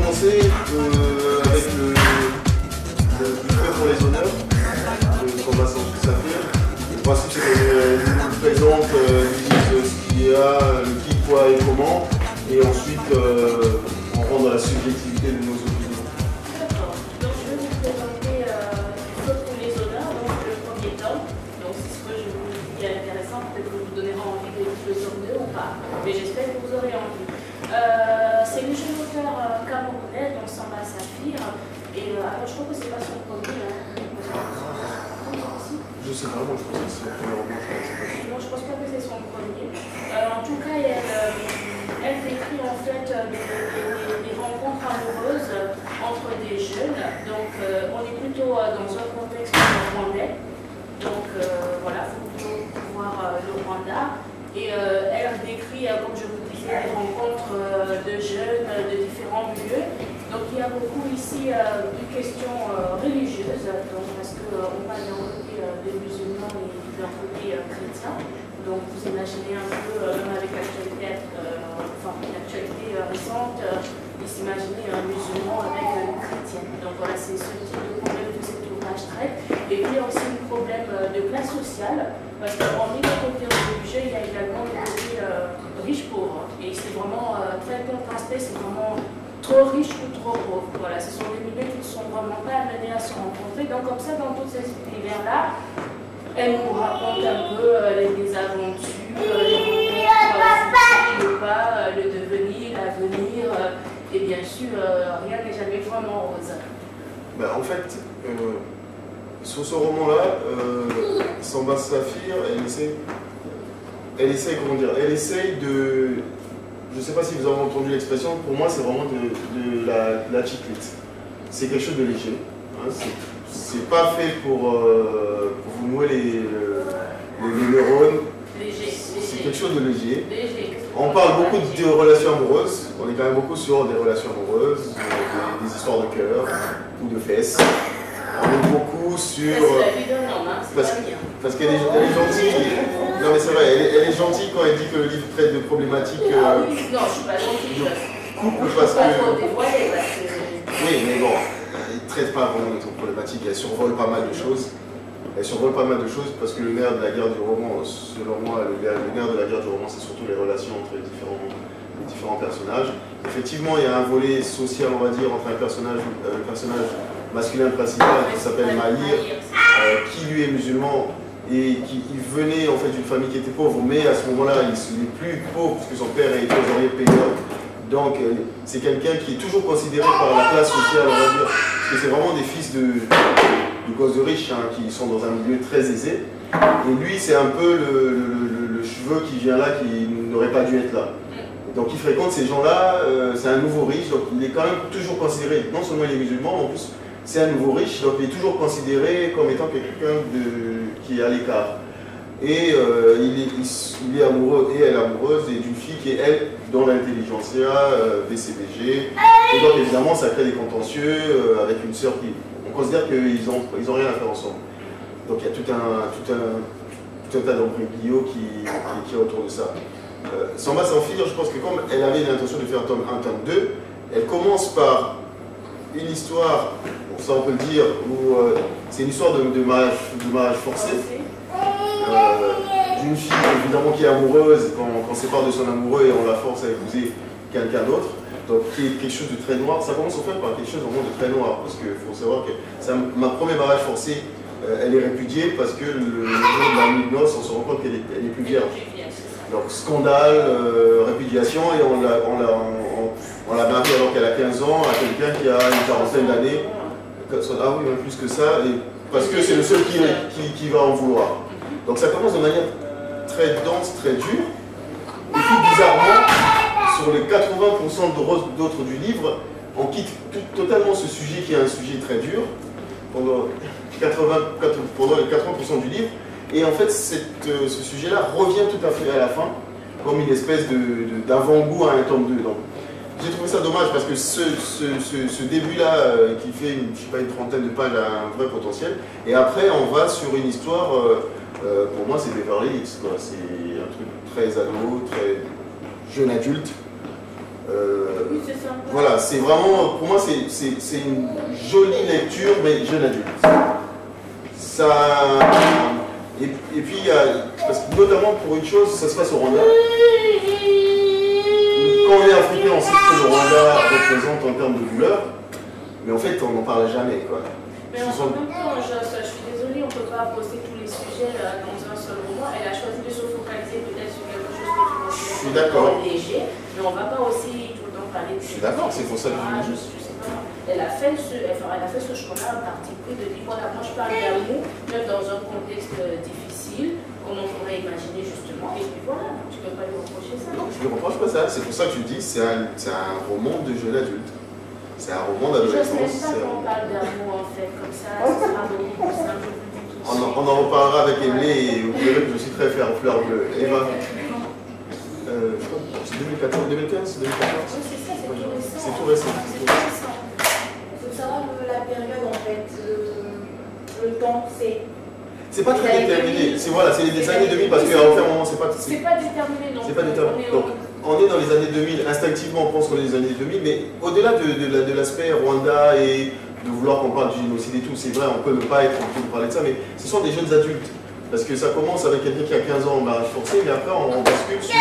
commencer avec le buffet pour les honneurs, qu'on va s'afficher. Le principe, c'est qu'on nous présente, nous dise ce qu'il y a, le qui, quoi et comment, et ensuite on rentre dans la subjectivité de nos opinions. D'accord. Donc je vais vous présenter Buffet pour les honneurs, donc le premier tome. Donc c'est ce que je vous dis qui est intéressant, peut-être que vous donnerez envie de lire le tome 2 ou pas, mais j'espère que vous aurez envie. C'est le jeune auteur camerounais, donc Samba Saphir, et alors je crois que c'est pas son premier. Je sais pas, moi je pense que c'est le premier roman. Non, je pense pas que c'est son premier. En tout cas, elle décrit en fait des rencontres amoureuses entre des jeunes. Donc on est plutôt dans un contexte rwandais. Donc voilà, il faut plutôt voir le Rwanda. Et elle décrit, comme je vous disais, des rencontres de jeunes de différents milieux. Donc il y a beaucoup ici une question religieuse, donc, parce qu'on parle d'un côté des musulmans et d'un côté chrétien. Donc vous imaginez un peu, même avec l'actualité récente, vous imaginez un musulman avec une chrétienne. Donc voilà, c'est ce type de problème que cet ouvrage traite. Et puis il y a aussi un problème de classe sociale, parce qu'en mis le côté religieux, il y a également le côté riche-pauvre. Et c'est vraiment très contrasté, c'est vraiment trop riche ou trop pauvre. Voilà, ce sont des milieux qui ne sont vraiment pas amenés à se rencontrer. Donc comme ça, dans tous ces univers-là, elle nous raconte un peu les mésaventures, les rencontres, le pas, le devenir, l'avenir, et bien sûr, rien n'est jamais vraiment rose. Ben, en fait, sur ce roman-là, Samba Saphir, elle essaye de... Je ne sais pas si vous avez entendu l'expression, pour moi c'est vraiment de la chiclette. C'est quelque chose de léger. Hein, c'est pas fait pour vous nouer les neurones. C'est quelque chose de léger. On parle beaucoup de relations amoureuses. On est quand même beaucoup sur des relations amoureuses, des histoires de cœur ou de fesses. On est beaucoup sur... Parce qu'elle est gentille. Non mais c'est vrai, elle est gentille quand elle dit que le livre traite de problématiques... non, je ne suis pas gentille. Couple parce que... Oui, mais bon, elle ne traite pas vraiment de problématiques, elle survole pas mal de choses. Elle survole pas mal de choses parce que le nerf de la guerre du roman, selon moi, le nerf de la guerre du roman, c'est surtout les relations entre les différents personnages. Effectivement, il y a un volet social, on va dire, entre un personnage masculin principal qui s'appelle Mahir, qui lui est musulman et qui venait en fait d'une famille qui était pauvre, mais à ce moment-là, il n'est plus pauvre parce que son père est trésorier payeur. Donc, c'est quelqu'un qui est toujours considéré par la classe sociale, on va dire, parce que c'est vraiment des fils de gosses de riches hein, qui sont dans un milieu très aisé. Et lui, c'est un peu le cheveu qui vient là, qui n'aurait pas dû être là. Donc, il fréquente ces gens-là, c'est un nouveau riche, donc il est quand même toujours considéré, non seulement il est musulman, mais en plus, c'est un nouveau riche, donc il est toujours considéré comme étant quelqu'un qui est à l'écart. Et il est amoureux, et elle est amoureuse d'une fille qui est, elle, dans l'intelligentsia, BCBG. Et donc, évidemment, ça crée des contentieux avec une sœur qui... On considère qu'ils n'ont rien à faire ensemble. Donc, il y a tout un tas d'embryos qui est autour de ça. Samba Saphir, je pense que comme elle avait l'intention de faire un tome 2, elle commence par une histoire, bon, ça on peut le dire, où c'est une histoire de mariage forcé. D'une fille évidemment qui est amoureuse, qu'on sépare de son amoureux et on la force à épouser quelqu'un d'autre, donc qui est quelque chose de très noir. Ça commence en fait par quelque chose vraiment de très noir, parce qu'il faut savoir que ma premier mariage forcé, elle est répudiée parce que le jour de la nuit de noces, on se rend compte qu'elle est plus vierge. Donc scandale, répudiation, et on la marie alors qu'elle a 15 ans à quelqu'un qui a une quarantaine d'années. Ah oui, même plus que ça, et parce que c'est le seul qui va en vouloir. Donc ça commence de manière très dense, très dure, et puis bizarrement, sur les 80% d'autres du livre, on quitte totalement ce sujet qui est un sujet très dur, pendant les 80% du livre, et en fait ce sujet-là revient tout à fait à la fin, comme une espèce d'avant-goût à un tome 2. Donc j'ai trouvé ça dommage parce que ce début-là, qui fait je sais pas, une trentaine de pages, a un vrai potentiel, et après on va sur une histoire... pour moi, c'est Beverly Hills, c'est un truc très ado, très jeune adulte, Oui, c'est sympa. Voilà, c'est vraiment, pour moi, c'est une jolie lecture, mais jeune adulte. Ça, et puis, il y a, parce que notamment pour une chose, ça se passe au Rwanda. Quand on est africain, on sait ce que le Rwanda représente en termes de douleur, mais en fait, on n'en parle jamais, quoi. Mais en même temps, je suis désolée, on ne peut pas poster tous les sujets dans un seul roman. Elle a choisi de se focaliser peut-être sur quelque chose que tu considères léger, mais on ne va pas aussi tout le temps parler de... Je suis d'accord, c'est pour ça que je sais pas. Elle a fait ce choix-là, un parti pris de dire, voilà, moi je parle d'amour, même dans un contexte difficile, comme on pourrait imaginer justement, et puis voilà, tu ne peux pas lui reprocher ça. Non, je ne lui reproche pas ça, c'est pour ça que je dis, c'est un roman de jeune adulte. C'est un roman d'adolescence. Je ne sais pas qu'on parle d'amour en fait, comme ça, ce sera beaucoup plus simple. On en reparlera avec Emily et vous verrez que je suis très fleur bleue. Eva, je crois que c'est 2014, 2015, 2014. C'est tout récent. Il faut savoir que la période en fait, le temps, c'est pas très déterminé. C'est voilà, c'est les années 2000 parce qu'à un moment c'est pas. C'est pas déterminé non. C'est pas déterminé. Donc, on est dans les années 2000, instinctivement on pense qu'on est dans les années 2000, mais au-delà de l'aspect Rwanda et de vouloir qu'on parle du génocide et tout, c'est vrai, on peut ne pas être en train de parler de ça, mais ce sont des jeunes adultes. Parce que ça commence avec quelqu'un qui a 15 ans en mariage forcé, mais après on bascule sur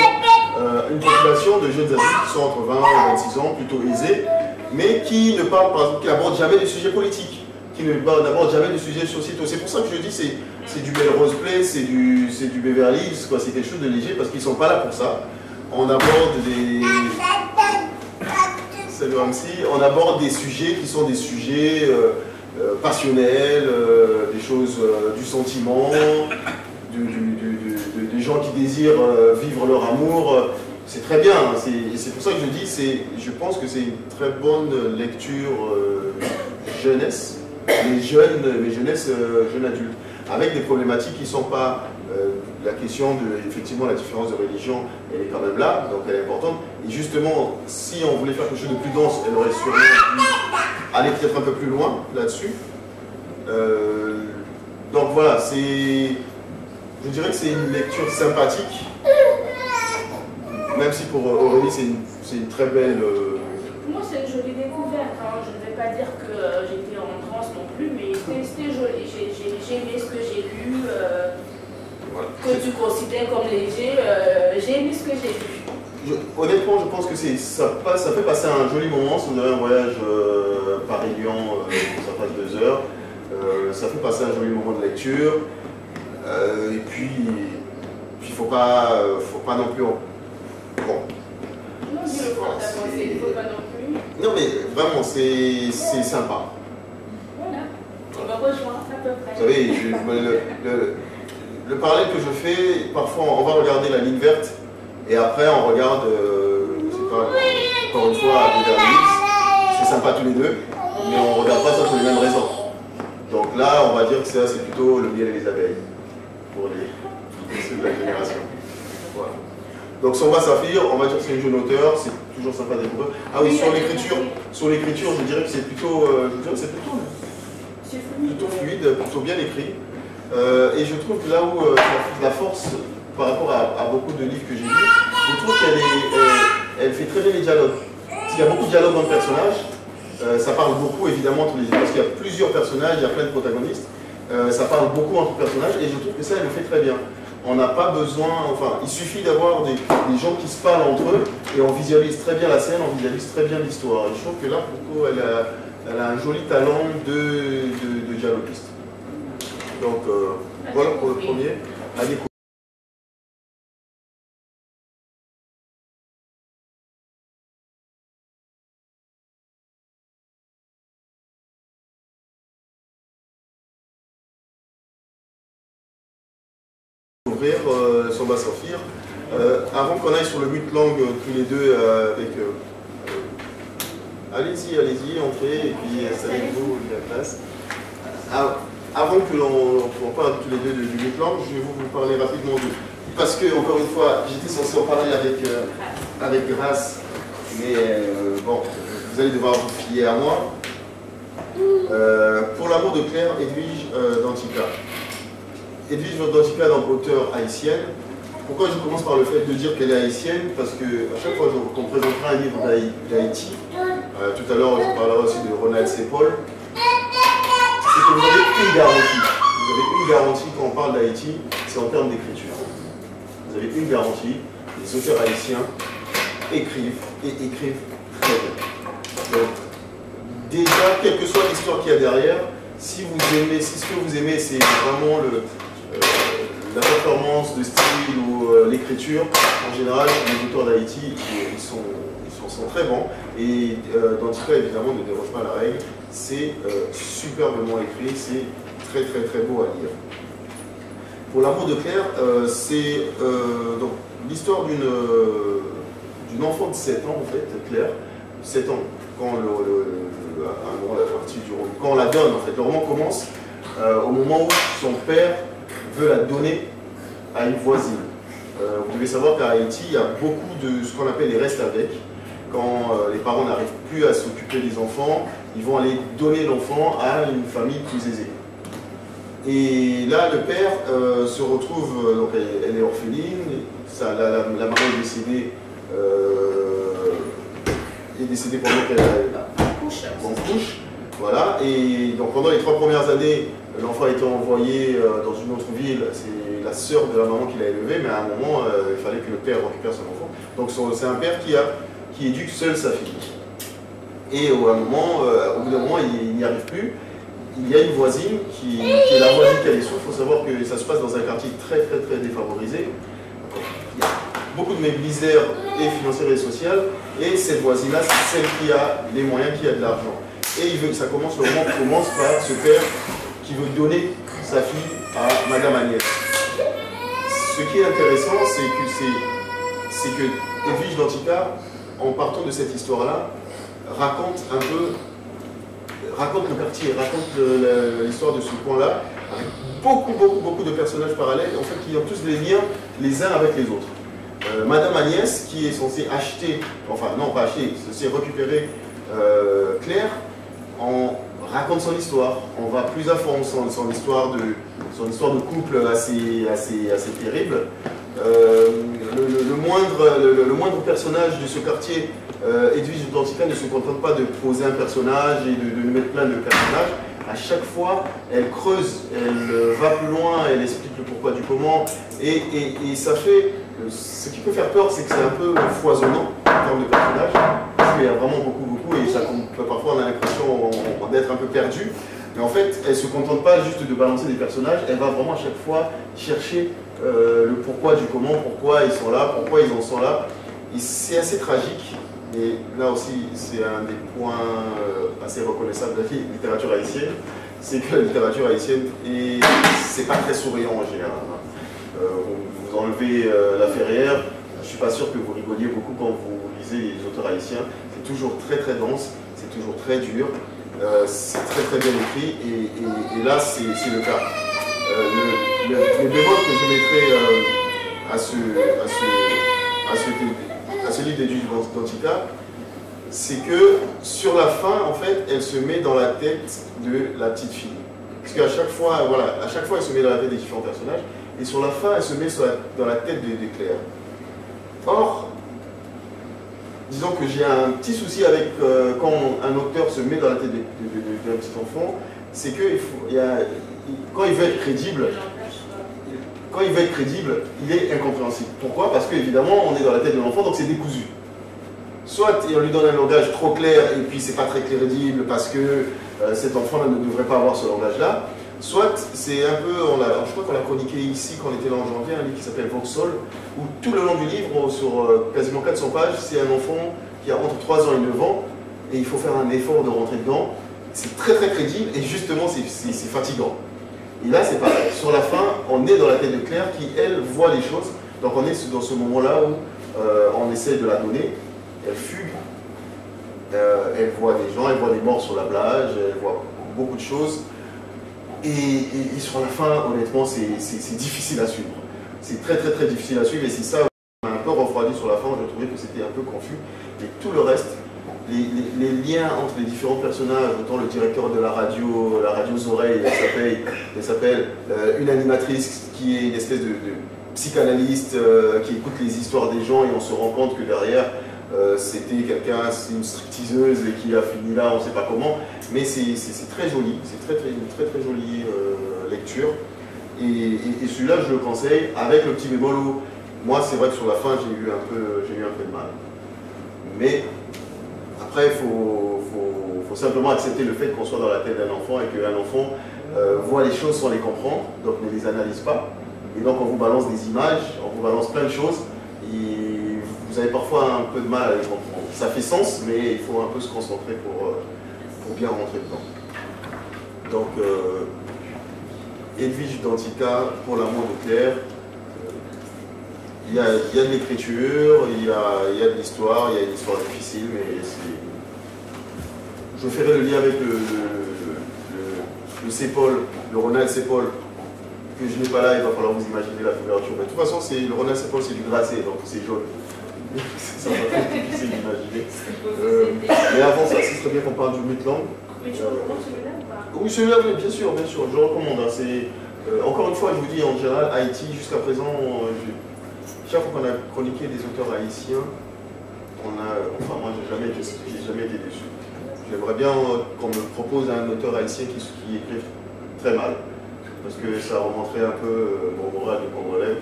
une population de jeunes adultes qui sont entre 20 et 26 ans, plutôt aisés, mais qui ne parlent, par exemple, qui n'abordent jamais de sujets politiques, qui n'abordent jamais de sujets sociétaux. C'est pour ça que je dis c'est du Melrose Place, c'est du Beverly Hills, c'est quelque chose de léger, parce qu'ils ne sont pas là pour ça. On aborde des... Salut Ramsey. On aborde des sujets qui sont des sujets passionnels, des choses du sentiment, des gens qui désirent vivre leur amour. C'est très bien, hein, c'est pour ça que je dis, je pense que c'est une très bonne lecture jeunesse, mais jeunesse, jeune adulte, avec des problématiques qui ne sont pas... la question de, effectivement, la différence de religion, elle est quand même là, donc elle est importante. Et justement, si on voulait faire quelque chose de plus dense, elle aurait sûrement dû aller peut-être un peu plus loin là-dessus. Donc voilà, je dirais que c'est une lecture sympathique, même si pour Aurélie c'est une très belle... Pour moi c'est une jolie découverte, hein. Je ne vais pas dire que j'étais en transe non plus, mais c'était joli, j'ai aimé ce que j'ai lu. Voilà. Que tu considères comme léger, j'ai aimé ce que j'ai vu. Honnêtement, je pense que ça fait passer un joli moment. Si vous avez un voyage Paris-Lyon, ça passe 2 heures. Ça fait passer un joli moment de lecture. Et puis, il ne faut pas non plus... Bon. Non, il faut pas non plus. Non, mais vraiment, c'est sympa. Voilà. On va rejoindre à peu près. Vous savez, le parallèle que je fais, parfois on va regarder la ligne verte et après on regarde, je sais pas, encore une fois, Beverly Hills. C'est sympa tous les deux, mais on ne regarde pas ça pour les mêmes raisons. Donc là, on va dire que ça c'est plutôt le miel et les abeilles pour ceux de la génération. Voilà. Donc Samba Saphir, on va dire que c'est une jeune auteure, c'est toujours sympa à découvrir. Ah oui, sur l'écriture, je dirais que c'est plutôt fluide, plutôt bien écrit. Et je trouve que là où la force par rapport à beaucoup de livres que j'ai lus, je trouve qu'elle fait très bien les dialogues. Parce qu'il y a beaucoup de dialogues dans le personnage, ça parle beaucoup évidemment entre les deux, parce qu'il y a plusieurs personnages, il y a plein de protagonistes, ça parle beaucoup entre personnages et je trouve que ça elle le fait très bien. On n'a pas besoin, enfin il suffit d'avoir des gens qui se parlent entre eux et on visualise très bien la scène, on visualise très bien l'histoire. Je trouve que là pour le coup elle a un joli talent de dialoguiste. Donc voilà pour le premier. À découvrir. Samba Saphir. Avant qu'on aille sur le but langue tous les deux avec... allez-y, entrez et puis installez-vous la place. Avant que l'on parle tous les deux du but langue, je vais vous parler rapidement d'eux. Parce que, encore une fois, j'étais censé en parler avec Grace, mais bon, vous allez devoir vous fier à moi. Pour l'amour de Claire Edwige Dantica. Edwige Dantica, donc auteure haïtienne, Pourquoi je commence par le fait de dire qu'elle est haïtienne? Parce qu'à chaque fois qu'on présentera un livre d'Haïti, tout à l'heure on parlera aussi de Ronald C. Paul, c'est que vous avez une garantie. Vous avez une garantie quand on parle d'Haïti, c'est en termes d'écriture. Vous avez une garantie, les auteurs haïtiens écrivent et écrivent très bien. Donc, déjà, quelle que soit l'histoire qu'il y a derrière, si ce que vous aimez, c'est vraiment la performance de style ou l'écriture, en général, les auteurs d'Haïti, ils sont très bons. Et Dantica, évidemment, ne déroge pas à la règle. C'est superbement écrit, c'est très très très beau à lire. Pour l'amour de Claire, c'est l'histoire d'une enfant de 7 ans, en fait, Claire, 7 ans, quand quand on la donne, en fait. Le roman commence au moment où son père veut la donner à une voisine. Vous devez savoir qu'à Haïti, il y a beaucoup de ce qu'on appelle les restes avec. Quand les parents n'arrivent plus à s'occuper des enfants, ils vont aller donner l'enfant à une famille plus aisée. Et là, le père se retrouve, donc elle est orpheline, la maman est décédée pendant qu'elle couche. Voilà, et donc pendant les 3 premières années, l'enfant a été envoyé dans une autre ville, c'est la sœur de la maman qui l'a élevé, mais à un moment, il fallait que le père récupère son enfant. Donc c'est un père qui éduque seul sa fille. Et au bout d'un moment, il n'y arrive plus. Il y a une voisine qui est la voisine qui a les sous. Il faut savoir que ça se passe dans un quartier très très très défavorisé. Il y a beaucoup de misère et financière et sociale. Et cette voisine-là, c'est celle qui a les moyens, qui a de l'argent. Et le roman commence par ce père qui veut donner sa fille à Madame Agnès. Ce qui est intéressant, c'est que Edwige Dantica, en partant de cette histoire-là, raconte le quartier, raconte l'histoire de ce coin-là, avec beaucoup de personnages parallèles, en fait, qui ont tous des liens les uns avec les autres. Madame Agnès, qui est censée acheter, enfin non pas acheter, censée récupérer Claire, on raconte son histoire, on va plus à fond son histoire de couple assez terrible. Le moindre personnage de ce quartier, Edwige Dantica, ne se contente pas de poser un personnage et de mettre plein de personnages. À chaque fois, elle creuse, elle va plus loin, elle explique le pourquoi du comment, et ça fait... Ce qui peut faire peur, c'est que c'est un peu foisonnant en termes de personnages, parce qu'il y a vraiment beaucoup, et parfois on a l'impression d'être un peu perdu. Mais en fait, elle ne se contente pas juste de balancer des personnages, elle va vraiment à chaque fois chercher le pourquoi du comment, pourquoi ils sont là, pourquoi ils en sont là. Et c'est assez tragique, et là aussi c'est un des points assez reconnaissables de la littérature haïtienne, c'est que la littérature haïtienne, c'est pas très souriant en général. Vous enlevez La Ferrière, je ne suis pas sûr que vous rigoliez beaucoup quand vous lisez les auteurs haïtiens, c'est toujours très très dense, c'est toujours très dur, c'est très bien écrit, et là c'est le cas. Le bémol que je mettrai à ce livre d'Edwige Dantica, c'est que sur la fin, en fait, elle se met dans la tête de la petite fille. Parce qu'à chaque fois, elle se met dans la tête des différents personnages, et sur la fin, elle se met dans la tête de Claire. Or, disons que j'ai un petit souci avec quand un auteur se met dans la tête d'un petit enfant, c'est que quand il veut être crédible, il est incompréhensible. Pourquoi? Parce qu'évidemment, on est dans la tête de l'enfant, donc c'est décousu. Soit on lui donne un langage trop clair et puis c'est pas très crédible parce que cet enfant ne devrait pas avoir ce langage-là. Soit c'est un peu, je crois qu'on l'a chroniqué ici quand on était là en janvier, un livre qui s'appelle Vauxhall, où tout le long du livre, sur quasiment 400 pages, c'est un enfant qui a entre 3 ans et 9 ans, et il faut faire un effort de rentrer dedans. C'est très crédible, et justement c'est fatigant. Et là c'est pareil, sur la fin, on est dans la tête de Claire qui, elle, voit les choses, donc on est dans ce moment-là où on essaie de la donner, elle fugue, elle voit des gens, elle voit des morts sur la plage, elle voit beaucoup de choses. Et sur la fin, honnêtement, c'est difficile à suivre. C'est très difficile à suivre, et c'est ça qui m'a un peu refroidi sur la fin. Je trouvais que c'était un peu confus. Mais tout le reste, les liens entre les différents personnages, autant le directeur de la radio Oreilles, elle s'appelle une animatrice qui est une espèce de psychanalyste qui écoute les histoires des gens et on se rend compte que derrière c'était quelqu'un, c'est une stripteaseuse et qui a fini là, on ne sait pas comment. Mais c'est très joli, c'est une très jolie lecture. Et celui-là, je le conseille avec le petit bémol où, moi, c'est vrai que sur la fin, j'ai eu un peu de mal. Mais après, il faut simplement accepter le fait qu'on soit dans la tête d'un enfant et qu'un enfant voit les choses sans les comprendre, donc ne les analyse pas. Et donc, on vous balance des images, on vous balance plein de choses, et vous avez parfois un peu de mal à les comprendre. Ça fait sens, mais il faut un peu se concentrer pour bien rentrer dedans. Donc, Edwige Danticat, Pour l'amour de Claire, il y a de l'écriture, il y a de l'histoire, il y a une histoire difficile, mais je ferai le lien avec le Cépol, le Ronald Cépol, que je n'ai pas là, il va falloir vous imaginer la couverture. Mais de toute façon, le Ronald Cépol, c'est du glacé, donc c'est jaune. Ça va être difficile d'imaginer. Mais avant ça, ce serait bien qu'on parle du Mutland. Mais tu recommandes celui-là ou pas? Oui, celui-là, bien sûr, je le recommande. Hein. Encore une fois, je vous dis, en général, Haïti, jusqu'à présent, chaque fois qu'on a chroniqué des auteurs haïtiens, enfin moi, j'ai jamais été déçu. J'aimerais bien qu'on me propose un auteur haïtien qui écrive très mal. Parce que ça remonterait un peu mon moral du Congolais.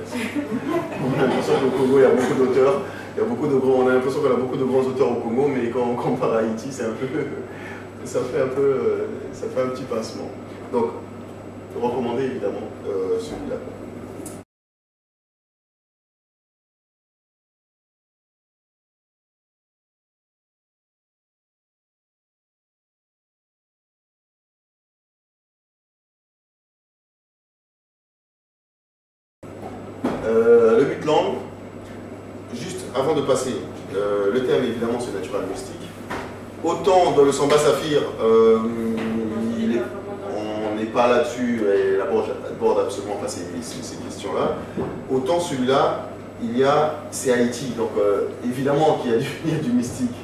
On a l'impression qu'au Congo, il y a beaucoup d'auteurs. On a l'impression qu'on a beaucoup de grands auteurs au Congo, mais quand on compare à Haïti, c'est un peu. Ça fait un petit pincement. Donc, recommandé évidemment celui-là. Le Mutland, juste avant de passer, le thème évidemment c'est natural mystique. Autant dans le Samba Saphir, on n'est pas là-dessus, elle aborde absolument pas ces questions-là. Autant celui-là, c'est Haïti, donc évidemment qu'il y a du mystique.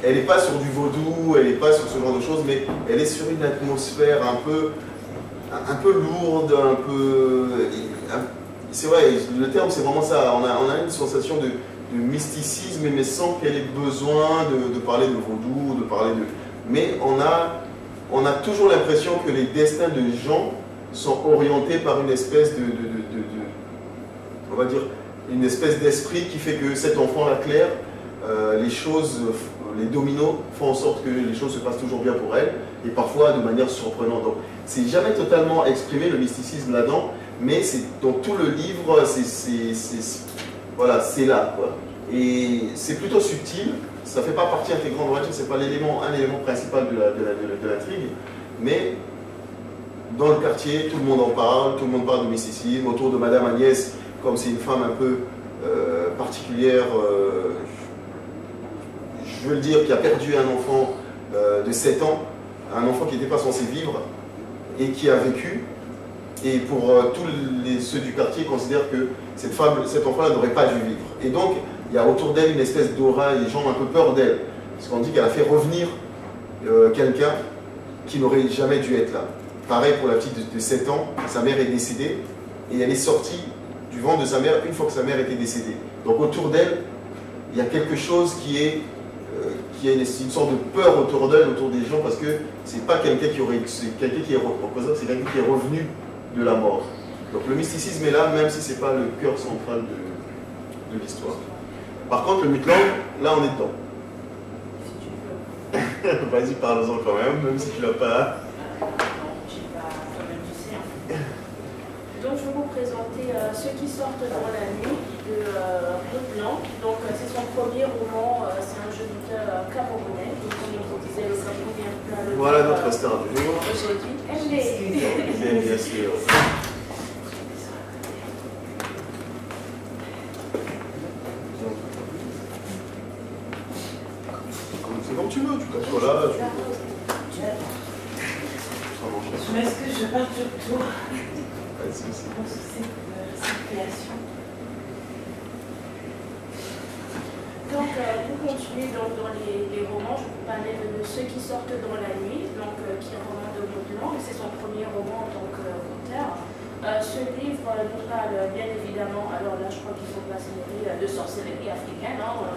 Elle n'est pas sur du vaudou, elle n'est pas sur ce genre de choses, mais elle est sur une atmosphère un peu lourde, c'est vrai, le terme c'est vraiment ça, on a une sensation de mysticisme, mais sans qu'elle ait besoin de parler de vaudou, mais on a toujours l'impression que les destins de gens sont orientés par une espèce on va dire, une espèce d'esprit qui fait que cet enfant-là, Claire, les dominos font en sorte que les choses se passent toujours bien pour elle, et parfois de manière surprenante. Donc, c'est jamais totalement exprimé le mysticisme là-dedans, mais c'est dans tout le livre, voilà, c'est là, quoi. Et c'est plutôt subtil, ça ne fait pas partie intégrante, on va dire, c'est pas un élément principal de l'intrigue, mais dans le quartier, tout le monde en parle, tout le monde parle de mysticisme, autour de Madame Agnès, comme c'est une femme un peu particulière, je veux le dire, qui a perdu un enfant de 7 ans, un enfant qui n'était pas censé vivre, et qui a vécu. Et pour tous ceux du quartier considèrent que cet enfant-là n'aurait pas dû vivre. Et donc, il y a autour d'elle une espèce d'aura, et les gens ont un peu peur d'elle. Parce qu'on dit qu'elle a fait revenir quelqu'un qui n'aurait jamais dû être là. Pareil pour la petite de 7 ans, sa mère est décédée, et elle est sortie du ventre de sa mère une fois que sa mère était décédée. Donc autour d'elle, il y a quelque chose qui a une sorte de peur autour d'elle, autour des gens, parce que c'est pas quelqu'un qui est quelqu'un qui est revenu de la mort. Donc le mysticisme est là, même si c'est pas le cœur central de l'histoire. Par contre, le Mutland, là on est dedans. Vas-y, parle-en quand même si tu l'as pas. Donc je vais vous présenter Ceux qui sortent dans la nuit de Mutland. Donc c'est son premier roman, c'est un jeune auteur camerounais. Donc comme je vous disais, le Cameroun vient plein de voilà notre star du jour. Aujourd'hui, elle est. Bien sûr. C'est comme tu veux, tu t'assois là, Mais est-ce que je parle sur toi? Vas-y, Je pense que c'est circulation. Donc, pour continuer dans les romans, je vous parlais de Ceux qui sortent dans la nuit, donc, qui est un roman de Mutland, et c'est son premier roman en tant qu'auteur. Ce livre nous parle bien évidemment, alors là je crois qu'ils sont passionnés de sorcellerie africaine, hein,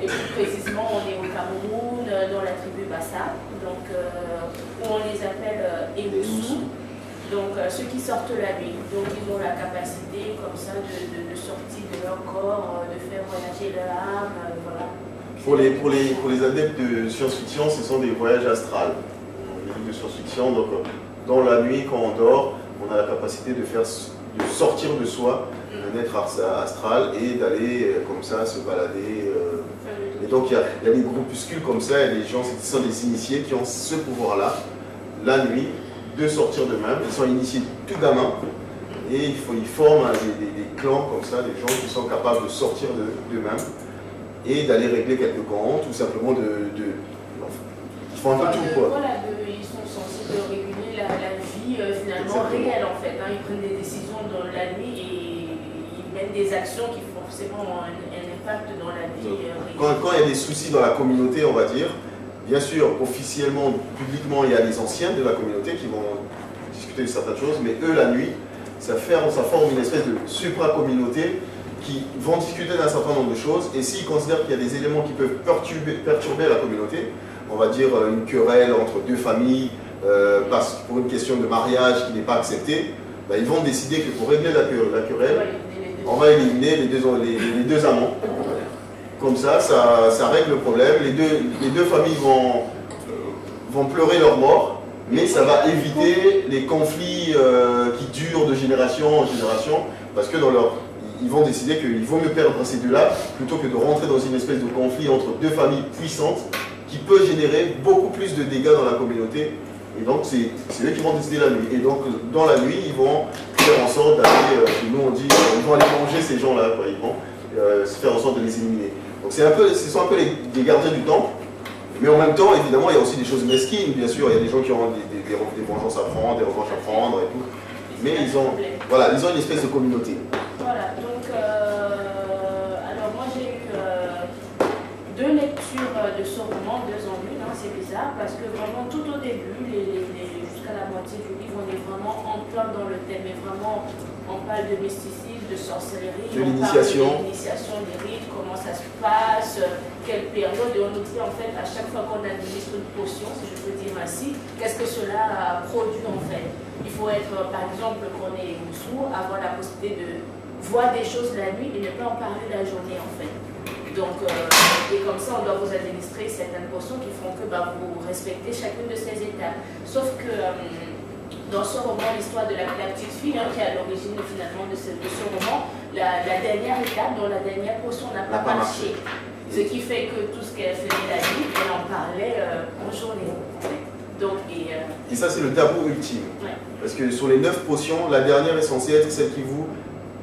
et plus précisément on est au Cameroun, dans la tribu Bassa, donc, où on les appelle Ewusu, donc ceux qui sortent la nuit, donc ils ont la capacité comme ça de sortir de leur corps, de faire voyager leur âme, voilà. Pour les adeptes de science-fiction, ce sont des voyages astrales. Les livres de science-fiction, donc dans la nuit, quand on dort, on a la capacité de sortir de soi un être astral et d'aller comme ça se balader. Et donc il y a des groupuscules comme ça, et les gens, ce sont des initiés qui ont ce pouvoir-là, la nuit, de sortir d'eux-mêmes. Ils sont initiés tout gamins et ils forment des clans comme ça, des gens qui sont capables de sortir d'eux-mêmes et d'aller régler quelques comptes, tout simplement ils font un peu tout, quoi. Voilà, ils sont censés de réguler la vie finalement réelle en fait. Hein. Ils prennent des décisions dans la nuit et ils mènent des actions qui font forcément un impact dans la vie réelle. Quand il y a des soucis dans la communauté, on va dire, bien sûr, officiellement, publiquement, il y a les anciens de la communauté qui vont discuter de certaines choses, mais eux, la nuit, ça forme une espèce de supra-communauté qui vont discuter d'un certain nombre de choses, et s'ils considèrent qu'il y a des éléments qui peuvent perturber la communauté, on va dire une querelle entre deux familles, pour une question de mariage qui n'est pas acceptée, ben, ils vont décider que pour régler la querelle, on va éliminer les deux amants. Comme ça règle le problème. Les deux familles vont pleurer leur mort, mais ça va éviter les conflits qui durent de génération en génération, parce que ils vont décider qu'il vaut mieux perdre ces deux-là plutôt que de rentrer dans une espèce de conflit entre deux familles puissantes qui peut générer beaucoup plus de dégâts dans la communauté. Et donc c'est eux qui vont décider la nuit. Et donc dans la nuit, ils vont faire en sorte d'aller, chez nous on dit, ils vont aller manger ces gens-là, ils vont faire en sorte de les éliminer. Donc ce sont un peu les gardiens du temple. Mais en même temps, évidemment, il y a aussi des choses mesquines, bien sûr. Il y a des gens qui ont des vengeances à prendre, des revanches à prendre et tout. Mais ils ont une espèce de communauté. Voilà, donc, alors moi j'ai eu deux lectures de ce roman, 2 en 1, hein, c'est bizarre, parce que vraiment tout au début, jusqu'à la moitié du livre, on est vraiment en plein dans le thème, mais vraiment on parle de mysticisme, de sorcellerie, de l'initiation, des rites, comment ça se passe, quelle période, et on nous dit en fait à chaque fois qu'on administre une potion, si je peux dire ainsi, qu'est-ce que cela produit en fait. Il faut être, par exemple, qu'on est Ewusu, avoir la possibilité de voir des choses la nuit et ne pas en parler la journée en fait. Donc, et comme ça, on doit vous administrer certaines potions qui font que vous respectez chacune de ces étapes. Sauf que dans ce roman, l'histoire de la petite fille, qui est à l'origine finalement de ce roman, la dernière étape, dont la dernière potion n'a pas marché. Ce qui fait que tout ce qu'elle faisait la nuit, elle en parlait en journée. Donc, et ça, c'est le tabou ultime. Ouais. Parce que sur les 9 potions, la dernière est censée être celle qui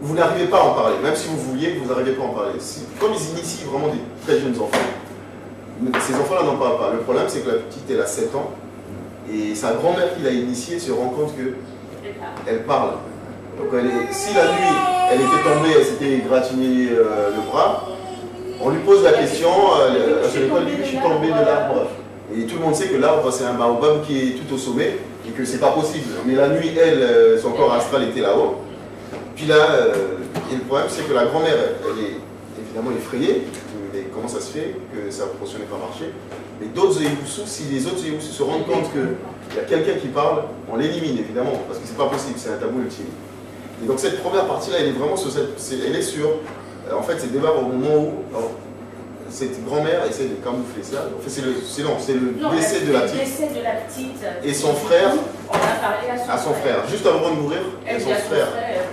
vous n'arrivez pas à en parler. Même si vous vouliez, vous n'arrivez pas à en parler. Comme ils initient vraiment des très jeunes enfants, ces enfants-là n'en parlent pas. Le problème, c'est que la petite, elle a 7 ans. Et sa grand-mère qui l'a initiée se rend compte qu'elle parle. Donc si la nuit, elle était tombée, elle s'était égratignée le bras, on lui pose la question, à son école, je suis tombée de l'arbre. Et tout le monde sait que l'arbre, c'est un baobab qui est tout au sommet et que c'est pas possible. Mais la nuit, elle, son corps astral était là-haut. Puis là, et le problème, c'est que la grand-mère, elle est évidemment effrayée. Mais comment ça se fait que sa potion n'ait pas marché? Mais d'autres Ewusu, si les autres Ewusu se rendent compte qu'il y a quelqu'un qui parle, on l'élimine évidemment, parce que c'est pas possible, c'est un tabou ultime. Et donc cette première partie-là, elle est vraiment sur elle est sur, en fait, c'est démarre au moment où cette grand-mère essaie de camoufler ça. En fait, c'est le décès de la petite. Le décès de la petite. Et son frère. On a parlé à son frère. Juste avant de mourir, elle son frère.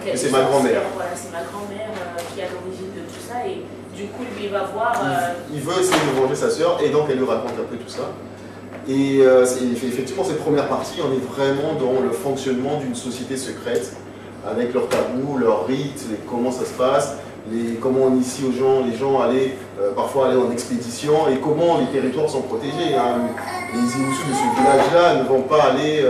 Et c'est ma grand-mère. Voilà, c'est ma grand-mère qui est à l'origine de tout ça. Et du coup, lui, il va voir. Il veut essayer de venger sa sœur, et donc elle lui raconte un peu tout ça. Et effectivement, cette première partie, on est vraiment dans le fonctionnement d'une société secrète, avec leurs tabous, leurs rites, comment ça se passe, comment on initie aux gens, les gens parfois aller en expédition, et comment les territoires sont protégés. Hein. Les Ewusu de ce village-là ne vont pas aller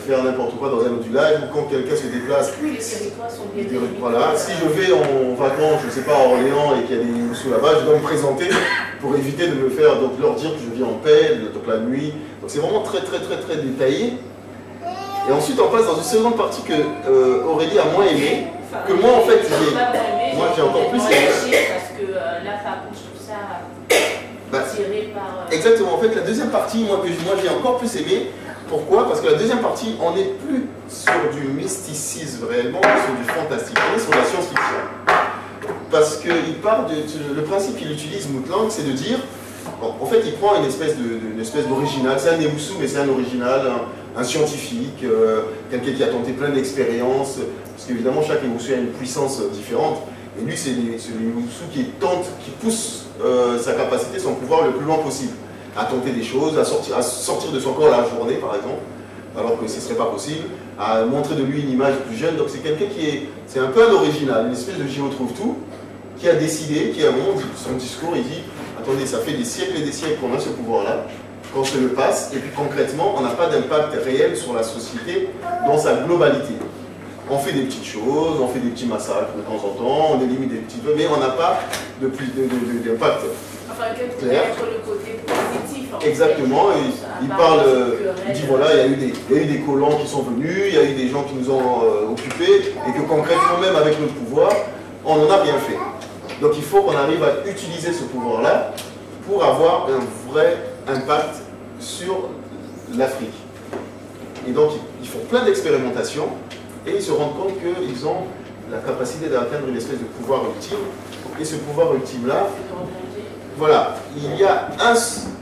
faire n'importe quoi dans un autre village, ou quand quelqu'un se déplace. Oui, les territoires sont bien déliés. Voilà. Si je vais en vacances, je ne sais pas, à Orléans, et qu'il y a des Ewusu là-bas, je dois me présenter pour éviter de me faire, donc leur dire que je vis en paix, donc la nuit. Donc c'est vraiment très très très très détaillé. Et ensuite, on passe dans une seconde partie que Aurélie a moins aimée, que moi, en fait, j'ai encore plus aimé. Parce que là, par contre, je trouve ça tiré par... Exactement, en fait, la deuxième partie, moi j'ai encore plus aimé. Pourquoi? Parce que la deuxième partie, on n'est plus sur du mysticisme réellement, mais sur du fantastique, on est sur la science-fiction. Parce que le principe qu'il utilise, Moutlang, c'est de dire, bon, en fait, il prend une espèce d'original, c'est un Ewusu, mais c'est un original, un scientifique, quelqu'un qui a tenté plein d'expériences, parce qu'évidemment, chaque Ewusu a une puissance différente, et lui, c'est l'Ewusu qui pousse sa capacité, son pouvoir le plus loin possible, à tenter des choses, à sortir de son corps la journée, par exemple, alors que ce ne serait pas possible, à montrer de lui une image plus jeune. Donc c'est quelqu'un c'est un peu un original, une espèce de Jiro trouve tout, qui a décidé, qui a son discours, il dit, attendez, ça fait des siècles et des siècles qu'on a ce pouvoir-là, qu'on se le passe, et puis concrètement, on n'a pas d'impact réel sur la société dans sa globalité. On fait des petites choses, on fait des petits massacres de temps en temps, on élimine des petits peu, mais on n'a pas d'impact. Enfin, quel pourrait être le côté positif. Exactement, il parle, il dit voilà, il y a eu des colons qui sont venus, il y a eu des gens qui nous ont occupés, et que concrètement, même avec notre pouvoir, on n'en a rien fait. Donc il faut qu'on arrive à utiliser ce pouvoir-là pour avoir un vrai impact sur l'Afrique. Et donc ils font plein d'expérimentations, et ils se rendent compte qu'ils ont la capacité d'atteindre une espèce de pouvoir ultime, et ce pouvoir ultime-là, voilà, il y a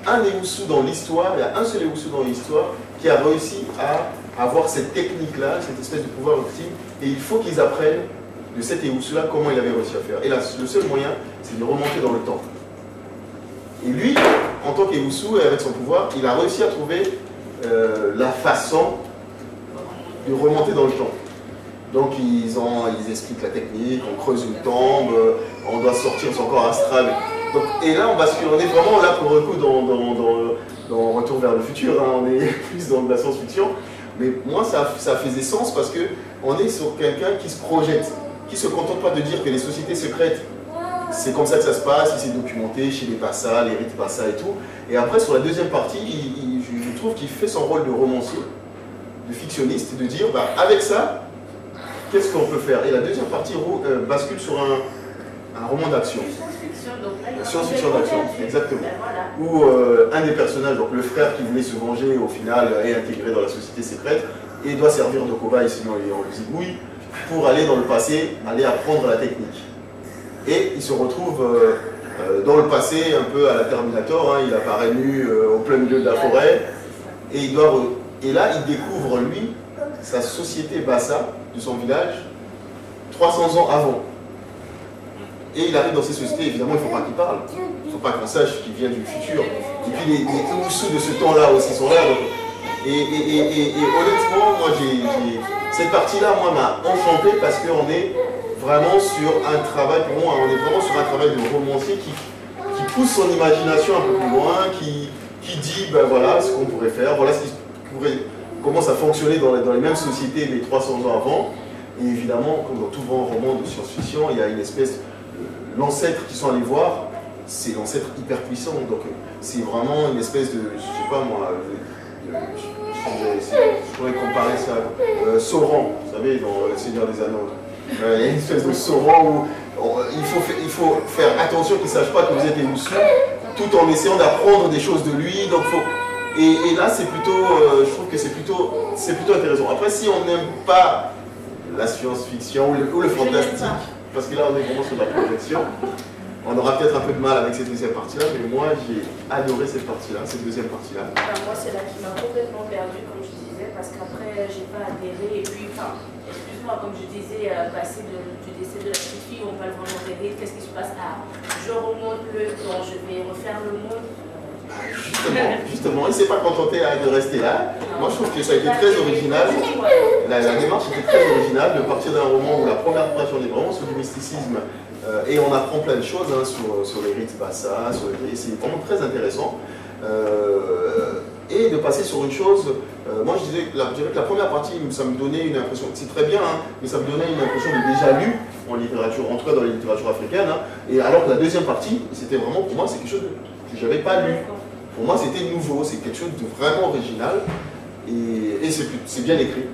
un Ewusu dans l'histoire, il y a un seul Ewusu dans l'histoire qui a réussi à avoir cette technique-là, cette espèce de pouvoir ultime, et il faut qu'ils apprennent de cet Ewusu-là comment il avait réussi à faire. Et là, le seul moyen, c'est de remonter dans le temps. Et lui, en tant qu'Ewusu, et avec son pouvoir, il a réussi à trouver la façon de remonter dans le temps. Donc ils expliquent la technique, on creuse une tombe, on doit sortir son corps astral. Donc, et là, on est vraiment là pour le coup dans Retour vers le futur, hein, on est plus dans de la science-fiction. Mais moi, ça faisait sens parce qu'on est sur quelqu'un qui se projette, qui ne se contente pas de dire que les sociétés secrètes, c'est comme ça que ça se passe, il s'est documenté chez les Bassa, les rites Bassa et tout. Et après, sur la deuxième partie, je trouve qu'il fait son rôle de romancier, de fictionniste, de dire, bah, avec ça, qu'est-ce qu'on peut faire? Et la deuxième partie bascule sur un roman d'action. Science-fiction d'action, exactement. Où un des personnages, donc le frère qui voulait se venger, au final est intégré dans la société secrète et doit servir de cobaye, sinon on le zigouille, pour aller dans le passé, aller apprendre la technique. Et il se retrouve dans le passé, un peu à la Terminator, hein, il apparaît nu au plein milieu de la forêt, et là il découvre, lui, sa société Bassa, de son village, 300 ans avant. Et il arrive dans ces sociétés, évidemment, il ne faut pas qu'il parle. Il ne faut pas qu'on sache qu'il vient du futur. Et puis les Ewusu de ce temps-là aussi sont là. Donc, et honnêtement, moi, cette partie-là, moi, m'a enchanté parce qu'on est vraiment sur un travail, pour moi, on est vraiment sur un travail de romancier qui pousse son imagination un peu plus loin, qui dit, ben voilà, ce qu'on pourrait faire, voilà comment ça fonctionnait dans les mêmes sociétés, mais 300 ans avant. Et évidemment, comme dans tout grand roman de science-fiction, il y a une espèce... L'ancêtre qu'ils sont allés voir, c'est l'ancêtre hyper puissant. Donc c'est vraiment une espèce de... Je sais pas moi... je pourrais comparer ça à Sauron, vous savez, dans Le Seigneur des Anneaux. Il y a une espèce de Sauron où il faut faire attention qu'ils ne sachent pas que vous êtes Ewusu, tout en essayant d'apprendre des choses de lui. Donc et là, c'est plutôt... je trouve que c'est plutôt intéressant. Après, si on n'aime pas la science-fiction ou le fantastique, parce que là on est vraiment sur la projection, on aura peut-être un peu de mal avec cette deuxième partie-là, mais moi j'ai adoré cette partie-là, cette deuxième partie-là. Moi c'est là qui m'a complètement perdue, comme je disais, parce qu'après j'ai pas adhéré, et puis, enfin, excuse-moi, comme je disais, passer du décès de la petite fille, on parle vraiment des rites, qu'est-ce qui se passe? Je remonte le temps, je vais refaire le monde. Justement, il ne s'est pas contenté de rester là. Moi je trouve que ça a été très original. La démarche était très originale de partir d'un roman où la première page on est vraiment sur du mysticisme et on apprend plein de choses hein, sur les rites Bassa, c'est vraiment très intéressant. Et de passer sur une chose, moi je dirais que la première partie ça me donnait une impression, c'est très bien, hein, mais ça me donnait une impression de déjà lu en littérature, en tout cas dans la littérature africaine. Hein, et alors que la deuxième partie, c'était vraiment pour moi c'est quelque chose que je n'avais pas lu. Pour moi, c'était nouveau, c'est quelque chose de vraiment original. Et c'est bien écrit.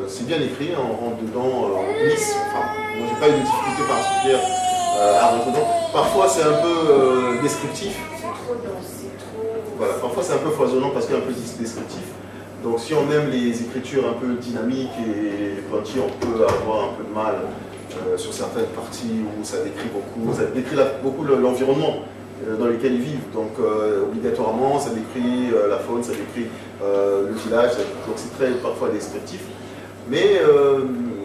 C'est bien écrit, on rentre dedans lisse. Enfin, moi j'ai pas eu de difficulté particulière à rentrer dedans. Parfois c'est un peu descriptif. C'est trop dense, c'est trop... Voilà, parfois c'est un peu foisonnant parce qu'il y a un peu descriptif. Donc si on aime les écritures un peu dynamiques et punchy, on peut avoir un peu de mal sur certaines parties où ça décrit beaucoup l'environnement dans lequel ils vivent. Donc obligatoirement, ça décrit la faune, ça décrit le village, donc c'est très parfois descriptif. Mais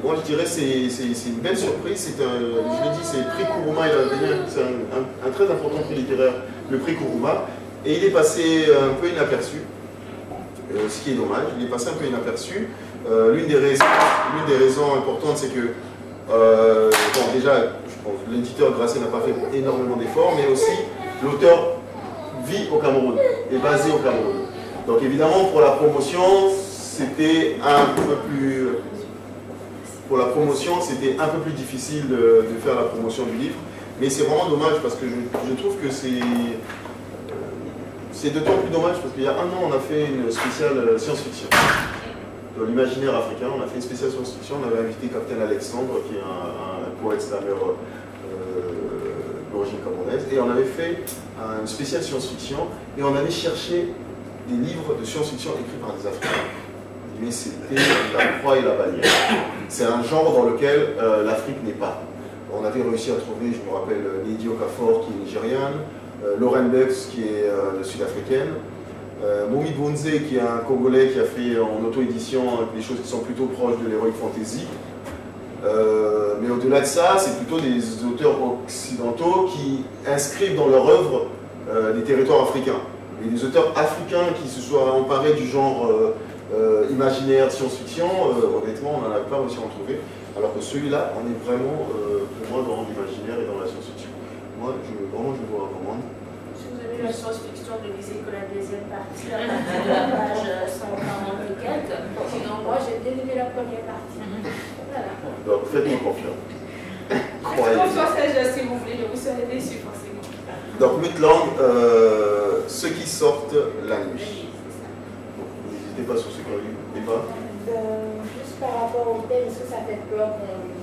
moi je dirais que c'est une belle surprise. Je l'ai dit, c'est le prix Kuruma, c'est un très important prix littéraire, le prix Kuruma. Et il est passé un peu inaperçu, ce qui est dommage, il est passé un peu inaperçu. L'une des raisons importantes, c'est que, bon, déjà, je pense que l'éditeur Grasset n'a pas fait énormément d'efforts, mais aussi l'auteur vit au Cameroun, est basé au Cameroun. Donc évidemment, pour la promotion, c'était un peu plus... Pour la promotion, c'était un peu plus difficile de faire la promotion du livre, mais c'est vraiment dommage parce que je trouve que c'est d'autant plus dommage parce qu'il y a un an, on a fait une spéciale science-fiction. Dans l'imaginaire africain, on a fait une spéciale science-fiction, on avait invité Captain Alexandre, qui est un poète slammer d'origine camerounaise, et on avait fait une spéciale science-fiction, et on allait chercher des livres de science-fiction écrits par des Africains. Mais c'était la croix et la bannière. C'est un genre dans lequel l'Afrique n'est pas. On avait réussi à trouver, je me rappelle, Lady Okafor, qui est nigériane, Lauren Bux, qui est sud-africaine, Momi Bonze, qui est un Congolais qui a fait en auto-édition des choses qui sont plutôt proches de l'heroic fantasy. Mais au-delà de ça, c'est plutôt des auteurs occidentaux qui inscrivent dans leur œuvre des territoires africains. Et des auteurs africains qui se soient emparés du genre imaginaire, science-fiction, honnêtement, on n'en a pas réussi à en trouver. Alors que celui-là, on est vraiment, pour moi, dans l'imaginaire et dans la science-fiction. Moi, vraiment, je vous recommande. Si vous avez la science-fiction, ne lisez que la deuxième partie, la partie de la page 140 et quelques. Sinon, moi, j'ai bien aimé la première partie. Voilà. Donc, faites-moi confiance. Croyez-moi. Si vous voulez, vous serez déçus, forcément. Donc, Mutlang, ceux qui sortent la nuit. N'hésitez pas sur ce qu'on lit. Eva. Juste par rapport au thème, est-ce que ça fait peur qu'on lit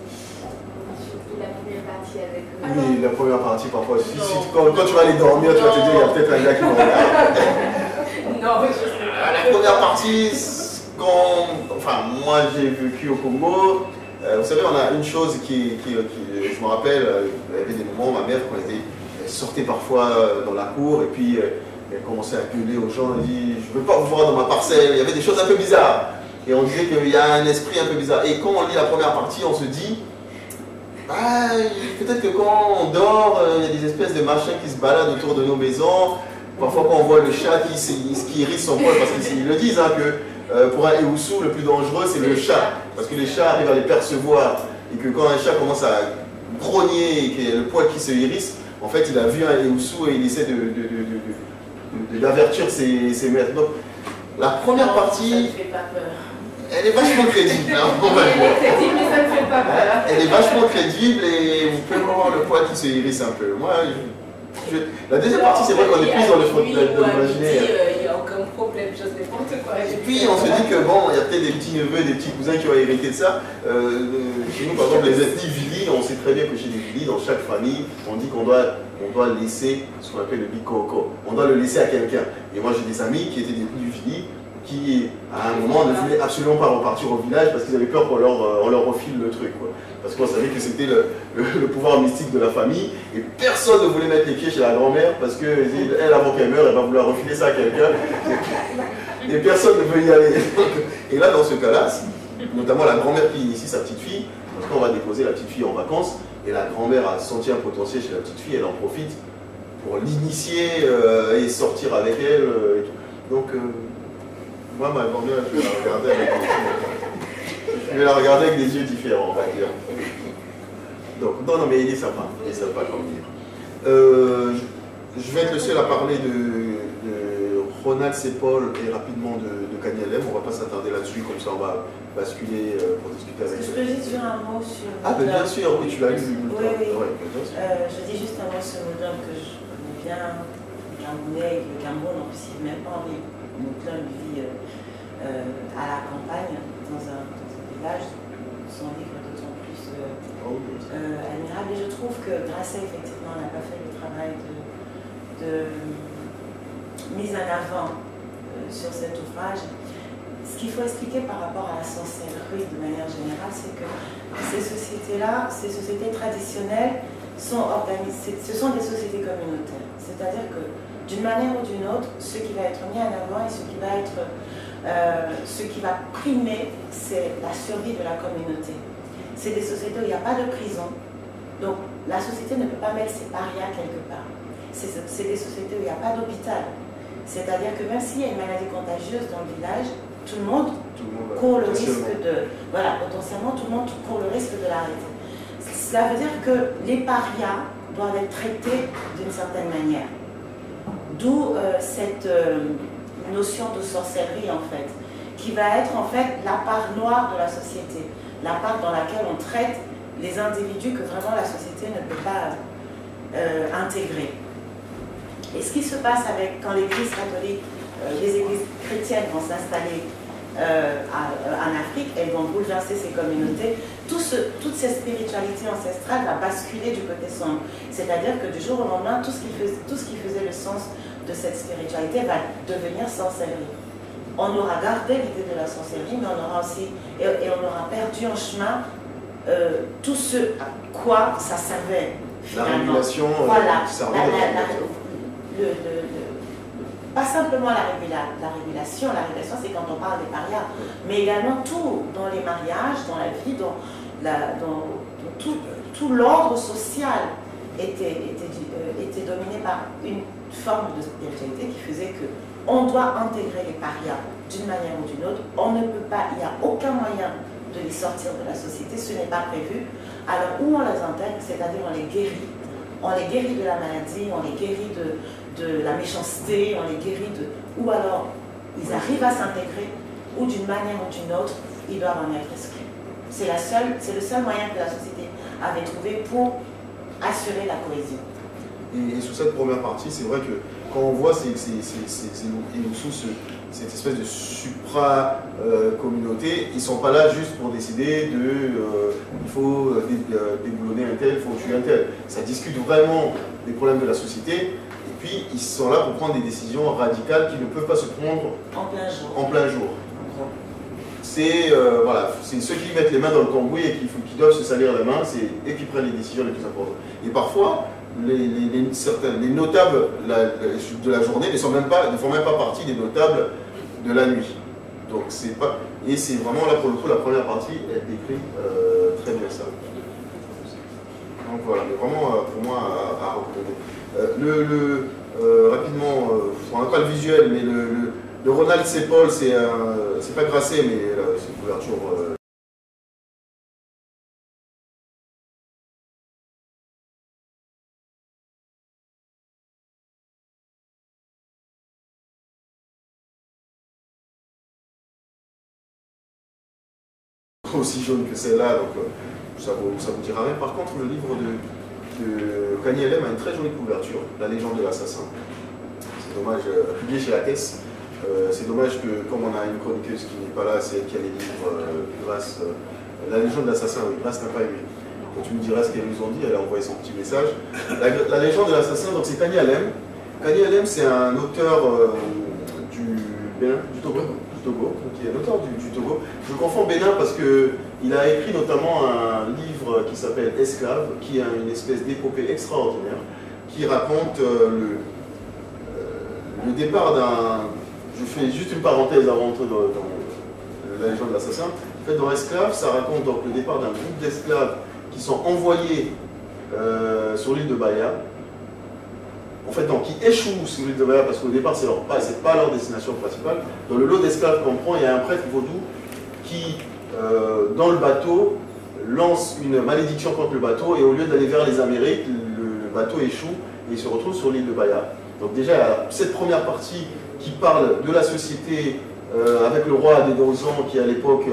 surtout la première partie avec... Oui, la première partie parfois. Quand tu vas aller dormir, tu vas te dire, il y a peut-être un gars qui me regarde. Non, je sais pas. La première partie, enfin, moi j'ai vécu au Congo. Vous savez, on a une chose qui je me rappelle, il y avait des moments, ma mère, quand elle sortait parfois dans la cour, et puis elle commençait à gueuler aux gens, elle dit, je ne veux pas vous voir dans ma parcelle, il y avait des choses un peu bizarres. Et on disait qu'il y a un esprit un peu bizarre. Et quand on lit la première partie, on se dit, bah, peut-être que quand on dort, il y a des espèces de machins qui se baladent autour de nos maisons. Parfois quand on voit le chat qui hérisse son poil, parce qu'ils le disent, hein, que pour un Eoussou, le plus dangereux c'est le chat. Parce que les chats arrivent à les percevoir. Et que quand un chat commence à grogner et qu'il y a le poil qui se hérisse, en fait il a vu un Eoussou et il essaie d'avertir ses maîtres. Donc la première partie... Ça ne fait pas peur. Elle est vachement crédible, hein, on va Elle est crédible, mais ça ne fait pas peur. Elle est vachement crédible et vous pouvez voir le poil qui se hérisse un peu. Moi, la deuxième partie, c'est vrai qu'on est plus dans l'imaginaire. Il n'y a aucun problème, je sais n'importe quoi. Et puis on se dit que bon, il y a peut-être des petits neveux, des petits cousins qui ont hérité de ça. Chez nous, par exemple, les ethnies Vili, on sait très bien que chez les Vili, dans chaque famille, on dit qu'on doit laisser ce qu'on appelle le bikoko. On doit le laisser à quelqu'un. Et moi, j'ai des amis qui étaient des ethnies Vili, qui à un moment ne voulaient absolument pas repartir au village parce qu'ils avaient peur qu'on leur refile le truc, quoi. Parce qu'on savait que c'était le pouvoir mystique de la famille et personne ne voulait mettre les pieds chez la grand-mère parce qu'elle, avant qu'elle meure, elle va vouloir refiler ça à quelqu'un et personne ne veut y aller. Et là, dans ce cas-là, notamment la grand-mère qui initie sa petite fille, parce qu'on va déposer la petite fille en vacances et la grand-mère a senti un potentiel chez la petite fille, elle en profite pour l'initier et sortir avec elle et tout. Donc, moi, ma grand-mère, je vais la regarder avec des yeux différents, on va dire. Donc, non, mais il est sympa comme livre. Je vais être le seul à parler de Ronald Sepol et rapidement de Kanyalem. On ne va pas s'attarder là-dessus, comme ça on va basculer pour discuter avec Je peux juste dire un mot sur... Ah, ben bien sûr, oui, tu l'as lu. Oui. Je dis juste un mot sur Mutlang que je connais bien, Camerounais, le Cameroun, en plus, il même pas envie. Mutlang vit à la campagne, dans un village, son livre est d'autant plus admirable. Et je trouve que Grasset, effectivement, n'a pas fait le travail de mise en avant sur cet ouvrage. Ce qu'il faut expliquer par rapport à la sorcellerie de manière générale, c'est que ces sociétés-là, ces sociétés traditionnelles, sont organisées, ce sont des sociétés communautaires. C'est-à-dire que d'une manière ou d'une autre, ce qui va être mis en avant et ce qui va primer, c'est la survie de la communauté. C'est des sociétés où il n'y a pas de prison. Donc la société ne peut pas mettre ses parias quelque part. C'est des sociétés où il n'y a pas d'hôpital. C'est-à-dire que même s'il y a une maladie contagieuse dans le village, tout le monde court le risque de... Voilà, potentiellement, tout le monde court le risque de l'arrêter. Cela veut dire que les parias doivent être traités d'une certaine manière. D'où cette notion de sorcellerie, en fait, qui va être, en fait, la part noire de la société, la part dans laquelle on traite les individus que vraiment la société ne peut pas intégrer. Et ce qui se passe quand l'Église catholique, les églises chrétiennes vont s'installer en Afrique, elles vont bouleverser ces communautés, toute cette spiritualité ancestrale va basculer du côté sombre. C'est-à-dire que du jour au lendemain, tout ce qui faisait le sens de cette spiritualité va devenir sorcellerie. On aura gardé l'idée de la sorcellerie, mais on aura aussi, et on aura perdu en chemin tout ce à quoi ça servait finalement. La régulation, voilà, pas simplement la régulation c'est quand on parle des parias, mais également tout dans les mariages, dans la vie, dans tout l'ordre social était dominé par une forme de spiritualité qui faisait qu'on doit intégrer les parias d'une manière ou d'une autre. On ne peut pas, il n'y a aucun moyen de les sortir de la société, ce n'est pas prévu. Alors où on les intègre, c'est-à-dire on les guérit de la maladie, on les guérit de la méchanceté, on les guérit ou alors ils arrivent à s'intégrer, ou d'une manière ou d'une autre, ils doivent en être exclus. C'est le seul moyen que la société avait trouvé pour assurer la cohésion. Et sur cette première partie, c'est vrai que quand on voit cette espèce de supra-communauté, ils ne sont pas là juste pour décider il faut déboulonner un tel, il faut tuer un tel. Ça discute vraiment des problèmes de la société, et puis ils sont là pour prendre des décisions radicales qui ne peuvent pas se prendre en plein jour. C'est ceux qui mettent les mains dans le cambouis et qui doivent se salir les mains, c'est eux qui prennent les décisions les plus importantes. Et parfois, les notables de la journée ne font même pas partie des notables de la nuit. Donc c'est vraiment là pour le coup la première partie, elle décrit très bien ça. Donc voilà, mais vraiment pour moi à recommander. Rapidement, on n'a pas le visuel, mais le Ronald C. Paul, c'est pas Grasset, mais c'est une couverture. Aussi jaune que celle-là, donc ça vous dira rien. Par contre, le livre de Kanye Lem a une très jolie couverture, La légende de l'assassin. C'est dommage, publié chez la Caisse. C'est dommage que, comme on a une chroniqueuse qui n'est pas là, c'est elle qui a les livres, Grace. La légende de l'assassin, oui, Grace n'a pas aimé. Quand tu me diras ce qu'elles nous ont dit, elle a envoyé son petit message. La légende de l'assassin, donc c'est Kanye Lem. Kanye Lem, c'est un auteur du Togo, qui est un auteur du Togo. Je confonds Bénin parce qu'il a écrit notamment un livre qui s'appelle Esclave, qui est une espèce d'épopée extraordinaire, qui raconte le départ d'un... Je fais juste une parenthèse avant d'entrer dans la légende de l'assassin. En fait, dans Esclave, ça raconte donc le départ d'un groupe d'esclaves qui sont envoyés sur l'île de Bahia. En fait, donc, qui échouent sur l'île de Bahia parce qu'au départ, c'est pas leur destination principale. Dans le lot d'esclaves qu'on prend, il y a un prêtre vaudou qui, dans le bateau, lance une malédiction contre le bateau et au lieu d'aller vers les Amériques, le bateau échoue et il se retrouve sur l'île de Bahia. Donc déjà, cette première partie qui parle de la société avec le roi Adédonzan qui à l'époque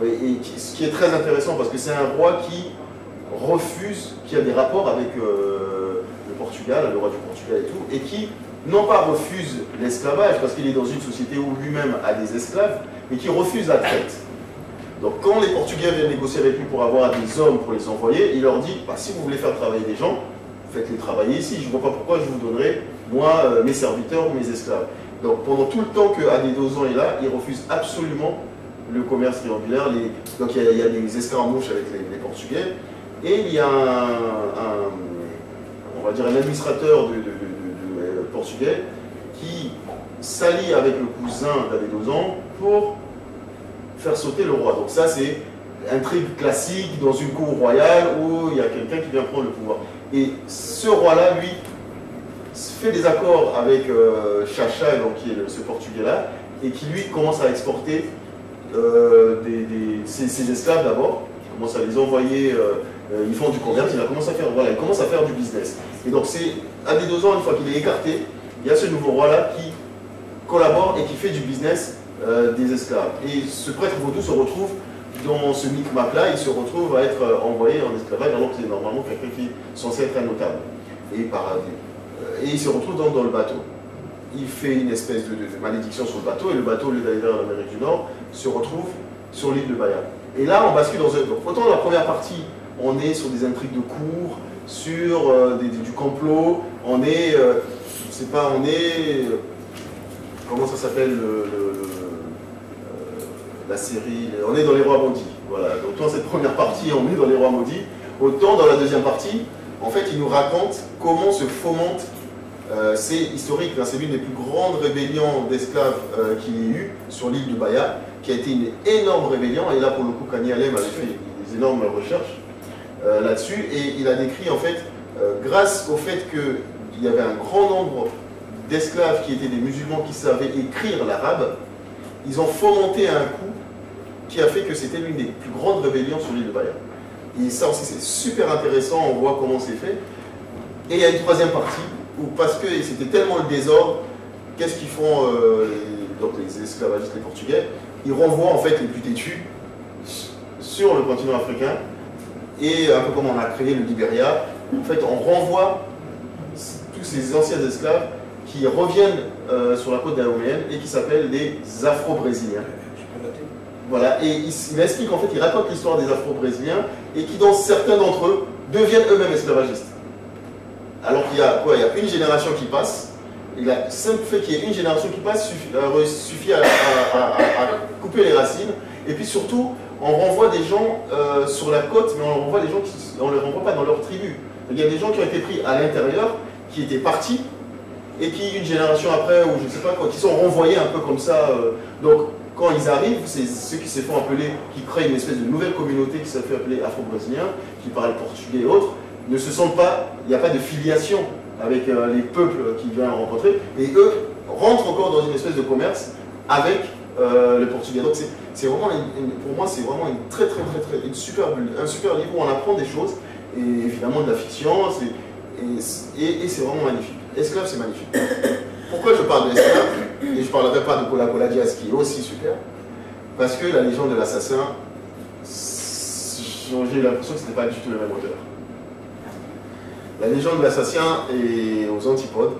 ce qui est très intéressant parce que c'est un roi qui refuse, qui a des rapports avec le Portugal, le roi du Portugal et tout, et qui non pas refuse l'esclavage, parce qu'il est dans une société où lui-même a des esclaves, mais qui refuse la traite. Donc quand les Portugais viennent négocier avec lui pour avoir des hommes pour les envoyer, il leur dit, bah, si vous voulez faire travailler des gens, faites-les travailler ici, je ne vois pas pourquoi je vous donnerai, moi, mes serviteurs ou mes esclaves. Donc pendant tout le temps que Adédozan est là, il refuse absolument le commerce triangulaire. Donc il y a des escarmouches avec les Portugais, et il y a on va dire un administrateur portugais qui s'allie avec le cousin d'Adédozan pour faire sauter le roi. Donc ça c'est intrigue classique dans une cour royale où il y a quelqu'un qui vient prendre le pouvoir. Et ce roi-là, lui, fait des accords avec Chacha, donc qui est ce portugais-là, et qui lui commence à exporter ses esclaves d'abord. Il commence à les envoyer, ils font du commerce, il commence à faire du business. Et donc c'est Adédozan, une fois qu'il est écarté, il y a ce nouveau roi-là qui collabore et qui fait du business des esclaves. Et ce prêtre vaudou se retrouve dans ce micmac-là, il se retrouve à être envoyé en esclavage, alors que c'est normalement quelqu'un qui est censé être un notable. Et il se retrouve dans le bateau. Il fait une espèce de malédiction sur le bateau, et le bateau, au lieu d'aller vers l'Amérique du Nord, se retrouve sur l'île de Bahia. Et là, on bascule dans un... Donc, autant dans la première partie, on est sur des intrigues de cour, sur du complot, on est... je sais pas, on est... comment ça s'appelle la série, on est dans les rois maudits. Voilà. Donc dans cette première partie, on est dans les rois maudits. Autant dans la deuxième partie, en fait, il nous raconte comment se fomente, c'est historique, hein, c'est l'une des plus grandes rébellions d'esclaves qu'il y ait eu sur l'île de Bahia, qui a été une énorme rébellion, et là pour le coup, Kani Alem avait fait des énormes recherches là-dessus, et il a décrit en fait, grâce au fait qu'il y avait un grand nombre d'esclaves qui étaient des musulmans qui savaient écrire l'arabe, ils ont fomenté un coup qui a fait que c'était l'une des plus grandes rébellions sur l'île de Bahia. Et ça aussi c'est super intéressant, on voit comment c'est fait. Et il y a une troisième partie, où parce que c'était tellement le désordre, qu'est-ce qu'ils font donc les esclavagistes, les Portugais, ils renvoient en fait les plus têtus sur le continent africain, et un peu comme on a créé le Libéria, en fait on renvoie tous ces anciens esclaves qui reviennent sur la côte dahomeyenne et qui s'appellent les Afro-Brésiliens. Voilà, et il explique en fait, il raconte l'histoire des Afro-Brésiliens et qui, dans certains d'entre eux, deviennent eux-mêmes esclavagistes. Alors qu'il y a quoi? Il y a une génération qui passe, et le simple fait qu'il y ait une génération qui passe suffit à couper les racines, et puis surtout, on renvoie des gens sur la côte, mais on renvoie des gens on ne les renvoie pas dans leur tribu. Il y a des gens qui ont été pris à l'intérieur, qui étaient partis, et qui, une génération après, ou je ne sais pas quoi, qui sont renvoyés un peu comme ça. Donc, quand ils arrivent, c'est ceux qui se font appeler, qui créent une espèce de nouvelle communauté qui s'est fait appeler Afro-Brésiliens, qui parlent portugais et autres, ne se sentent pas, il n'y a pas de filiation avec les peuples qu'ils viennent rencontrer, et eux rentrent encore dans une espèce de commerce avec les Portugais. Donc, c'est vraiment, pour moi, c'est vraiment un super livre où on apprend des choses, et évidemment de la fiction, et c'est vraiment magnifique. Esclave, c'est magnifique. Pourquoi je parle de l'esclave? Et je ne parlerai pas de Kola Kola Diaz, qui est aussi super. Parce que la légende de l'assassin, j'ai l'impression que ce n'était pas du tout le même auteur. La légende de l'assassin est aux antipodes.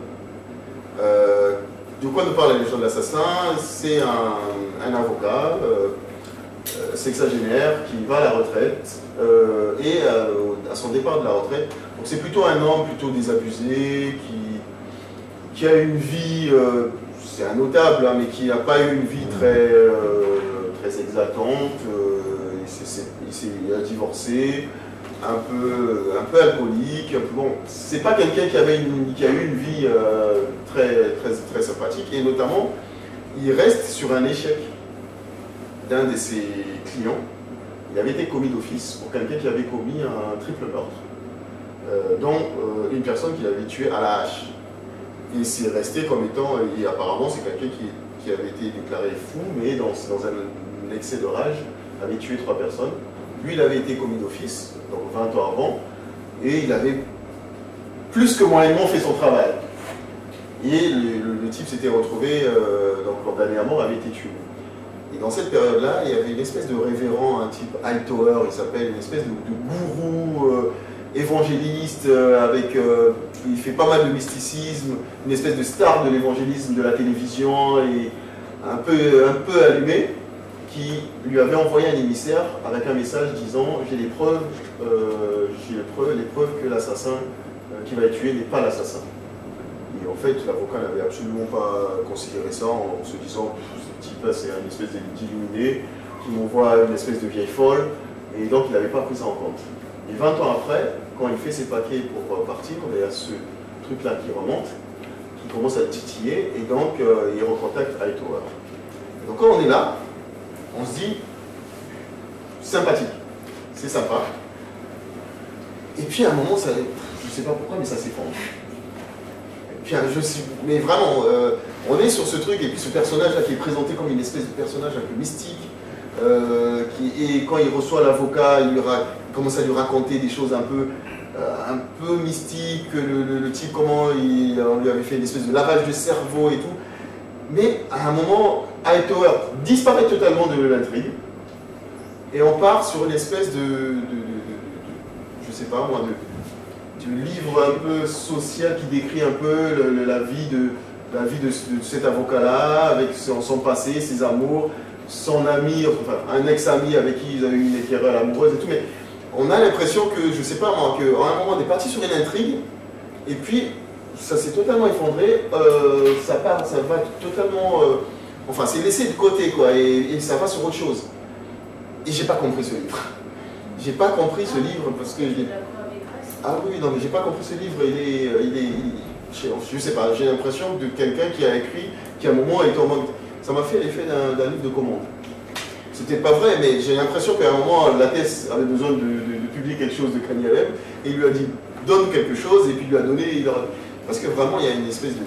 De quoi nous parle la légende de l'assassin? C'est un avocat sexagénaire qui va à la retraite et à son départ de la retraite. Donc c'est plutôt un homme plutôt désabusé qui a une vie, c'est un notable, hein, mais qui n'a pas eu une vie très exaltante. Il a divorcé, un peu alcoolique. Bon, c'est pas quelqu'un qui a eu une vie très sympathique, et notamment, il reste sur un échec d'un de ses clients. Il avait été commis d'office pour quelqu'un qui avait commis un triple meurtre, dont une personne qu'il avait tuée à la hache. Et c'est resté comme étant, et apparemment c'est quelqu'un qui avait été déclaré fou, mais dans un excès de rage, avait tué 3 personnes. Lui, il avait été commis d'office, donc 20 ans avant, et il avait plus que moyennement fait son travail. Et le type s'était retrouvé, donc condamné à mort, avait été tué. Et dans cette période-là, il y avait une espèce de révérend, un type Hightower, il s'appelle, une espèce de gourou évangéliste, avec il fait pas mal de mysticisme, une espèce de star de l'évangélisme de la télévision, et un peu allumé, qui lui avait envoyé un émissaire avec un message disant « J'ai les preuves que l'assassin qui va être tué n'est pas l'assassin ». Et en fait, l'avocat n'avait absolument pas considéré ça en se disant « Ce type-là, c'est une espèce d'illuminé qui m'envoie une espèce de vieille folle ». Et donc, il n'avait pas pris ça en compte. Et 20 ans après, quand il fait ses papiers pour partir, il y a ce truc-là qui remonte, qui commence à le titiller, et donc il recontacte Hightower. Donc quand on est là, on se dit, sympathique, c'est sympa. Et puis à un moment, ça, je ne sais pas pourquoi, mais ça s'effondre. Mais vraiment, on est sur ce truc, et puis ce personnage-là qui est présenté comme une espèce de personnage un peu mystique, et quand il reçoit l'avocat, il commence à lui raconter des choses un peu mystiques, le type, comment on lui avait fait une espèce de lavage de cerveau et tout. Mais à un moment, Hightower disparaît totalement de l'intrigue, et on part sur une espèce je sais pas moi, de livre un peu social qui décrit un peu la vie de cet avocat-là, avec son passé, ses amours, son ami, enfin un ex-ami avec qui ils avaient eu une querelle amoureuse et tout, mais on a l'impression que, je sais pas moi, qu'à un moment on est parti sur une intrigue, et puis ça s'est totalement effondré, ça va totalement, enfin c'est laissé de côté quoi, et ça va sur autre chose. Et j'ai pas compris ce livre. J'ai pas compris ce livre parce que ah oui, non mais j'ai pas compris ce livre, je sais pas, j'ai l'impression de quelqu'un qui a écrit, qui à un moment est en mode, ça m'a fait l'effet d'un livre de commande. C'était pas vrai, mais j'ai l'impression qu'à un moment, la thèse avait besoin de publier quelque chose de Kanye Alem, et il lui a dit, donne quelque chose, et puis il lui a donné, parce que vraiment, il y a une espèce de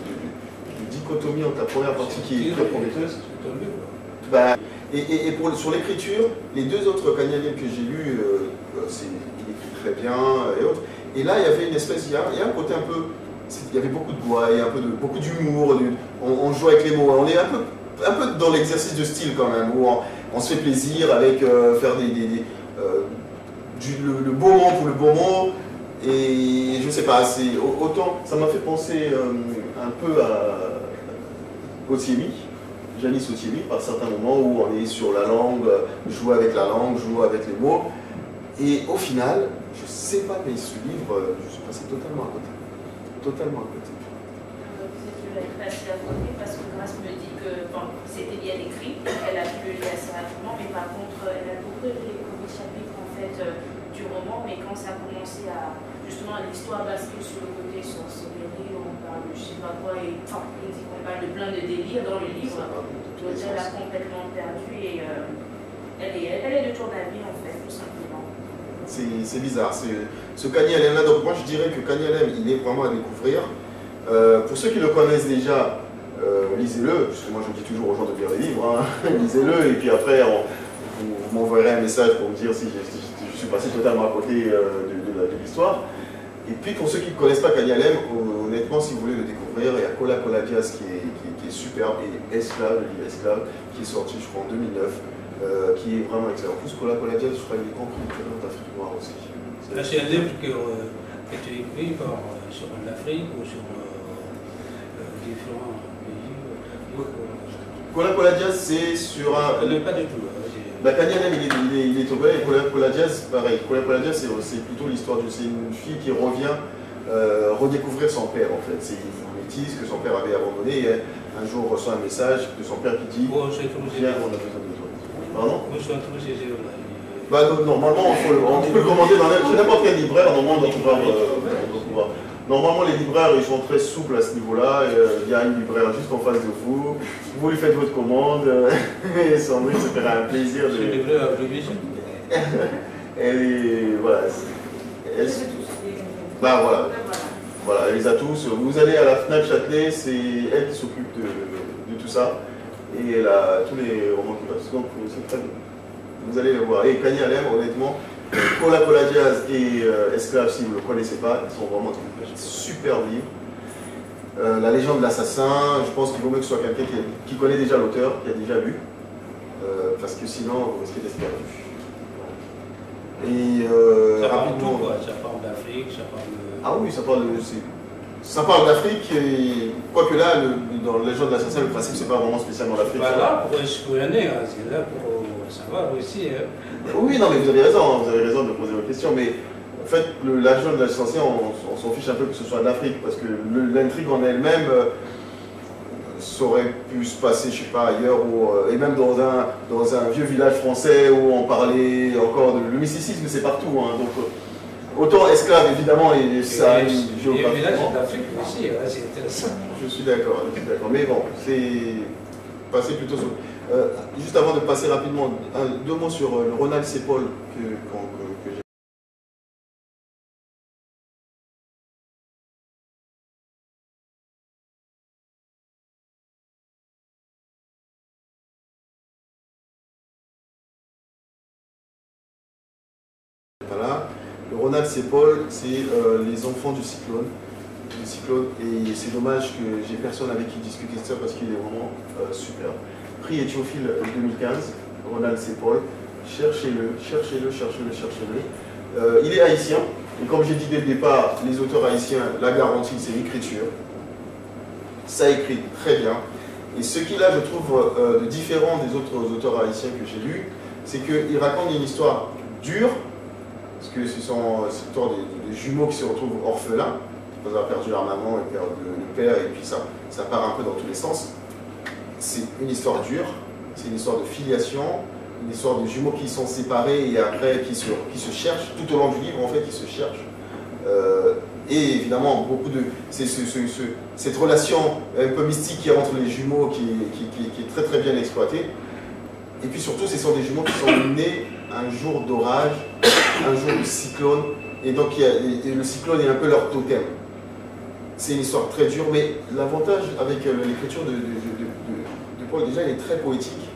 dichotomie entre la première partie qui est très prometteuse. Bah, et sur l'écriture, les deux autres Kanye Alem que j'ai lus, il écrit très bien, et autres. Et là, il y avait une espèce, il y a un côté un peu, il y avait beaucoup de voix, il y a beaucoup d'humour, on joue avec les mots, on est un peu dans l'exercice de style quand même, où on se fait plaisir avec faire le beau mot pour le beau mot, et je sais pas, autant, ça m'a fait penser un peu à Otiemi, Janis Otiemi, par certains moments où on est sur la langue, jouer avec la langue, jouer avec les mots, et au final, je sais pas, mais ce livre, je suis passé totalement à côté. Totalement à côté. Vous êtes passé à côté parce que Grace me dit que bon, c'était bien écrit, elle a pu le lire assez rapidement, mais par contre, elle a beaucoup aimé les premiers chapitres en fait, du roman, mais quand ça a commencé à, justement, l'histoire bascule sur le côté sorcellerie, on parle de je sais pas quoi, et enfin, on dit qu'on parle de plein de délires dans le livre, donc elle a complètement perdu et elle est de ton avis en fait, tout simplement. C'est bizarre. Ce Kanye Alem-là, donc moi je dirais que Kanye Alem, il est vraiment à découvrir. Pour ceux qui le connaissent déjà, lisez-le, puisque moi je dis toujours aux gens de lire les livres, hein. Lisez-le, et puis après vous m'envoyerez un message pour me dire si je suis passé totalement à côté de l'histoire. Et puis pour ceux qui ne connaissent pas Kanye Alem, honnêtement, si vous voulez le découvrir, il y a Kola Kola Jazz qui est superbe, et Esclave, le livre Esclave, qui est sorti je crois en 2009. Qui est vraiment excellent. En plus, Kola Kola Jazz, je crois qu'il est compris d'Afrique noire aussi. C'est un livre que tu écris sur l'Afrique ou sur différents pays. Kola Kola Jazz, c'est sur un. Pas du tout. Kanye Alem, il est togolais, et Kola Kola Jazz, pareil. Kola Kola Jazz, c'est plutôt l'histoire c'est une fille qui revient redécouvrir son père, en fait. C'est une métisse que son père avait abandonné, et un jour reçoit un message de son père qui dit viens, on a besoin de toi. Pardon? Bah, normalement, on peut le commander dans n'importe quel libraire, normalement, on doit pouvoir. Normalement, les libraires, ils sont très souples à ce niveau-là. Il y a une libraire juste en face de vous. Vous lui faites votre commande. Et Sandrine se fera un plaisir de... C'est une libraire à Bruxelles. Et voilà. Bah voilà, elle les a tous. Vous allez à la Fnac Châtelet, c'est elle qui s'occupe de tout ça. Et elle a tous les romans qui passent. Donc c'est très bien. Vous allez les voir. Et Kanye Alem, honnêtement, Kola Kola Jazz et Esclave, si vous ne le connaissez pas, ils sont vraiment super livres. La légende de l'assassin, je pense qu'il vaut mieux que ce soit quelqu'un qui connaît déjà l'auteur, qui a déjà lu. Parce que sinon, vous risquez d'être perdu. Et ça parle de tout, quoi. Ça parle d'Afrique, ça parle de... Ah oui, ça parle de... ça parle d'Afrique, quoique là, dans la légende de l'assassin, le principe, c'est pas vraiment spécialement l'Afrique. Bah là, pour espionner, hein, c'est là pour savoir aussi. Hein. Oui, non, mais vous avez raison de poser vos questions, mais en fait, la légende de l'assassin, on s'en fiche un peu que ce soit de l'Afrique, parce que l'intrigue en elle-même, ça aurait pu se passer, je sais pas, ailleurs, et même dans un vieux village français où on parlait encore de... Le mysticisme, c'est partout, hein, donc... Autant esclave, évidemment, et ça a une géographie. Et village d'Afrique aussi, hein, c'est intéressant. Je suis d'accord, mais bon, c'est passer plutôt sur... juste avant de passer rapidement, deux mots sur le Ronald Sepol que j'ai. Voilà. Le Ronald Sepol, c'est les enfants du cyclone. Et c'est dommage que j'ai personne avec qui discuter de ça parce qu'il est vraiment super. Prix Étiophile 2015, Ronald Sepol. Cherchez-le. Il est haïtien, et comme j'ai dit dès le départ, les auteurs haïtiens, la garantie, c'est l'écriture. Ça écrit très bien. Et ce qu'il a, je trouve, de différent des autres auteurs haïtiens que j'ai lus, c'est qu'il raconte une histoire dure, parce que ce sont l'histoire des jumeaux qui se retrouvent orphelins, parce qu'ils ont perdu leur maman et perdent le père, et puis ça part un peu dans tous les sens. C'est une histoire dure, c'est une histoire de filiation, une histoire de jumeaux qui sont séparés et après qui se cherchent, tout au long du livre en fait, qui se cherchent. Et évidemment, beaucoup de... cette relation un peu mystique qui est entre les jumeaux qui est très très bien exploitée. Et puis surtout, ce sont des jumeaux qui sont nés un jour d'orage, un jour de cyclone, et donc et le cyclone est un peu leur totem. C'est une histoire très dure, mais l'avantage avec l'écriture de Paul, déjà, elle est très poétique.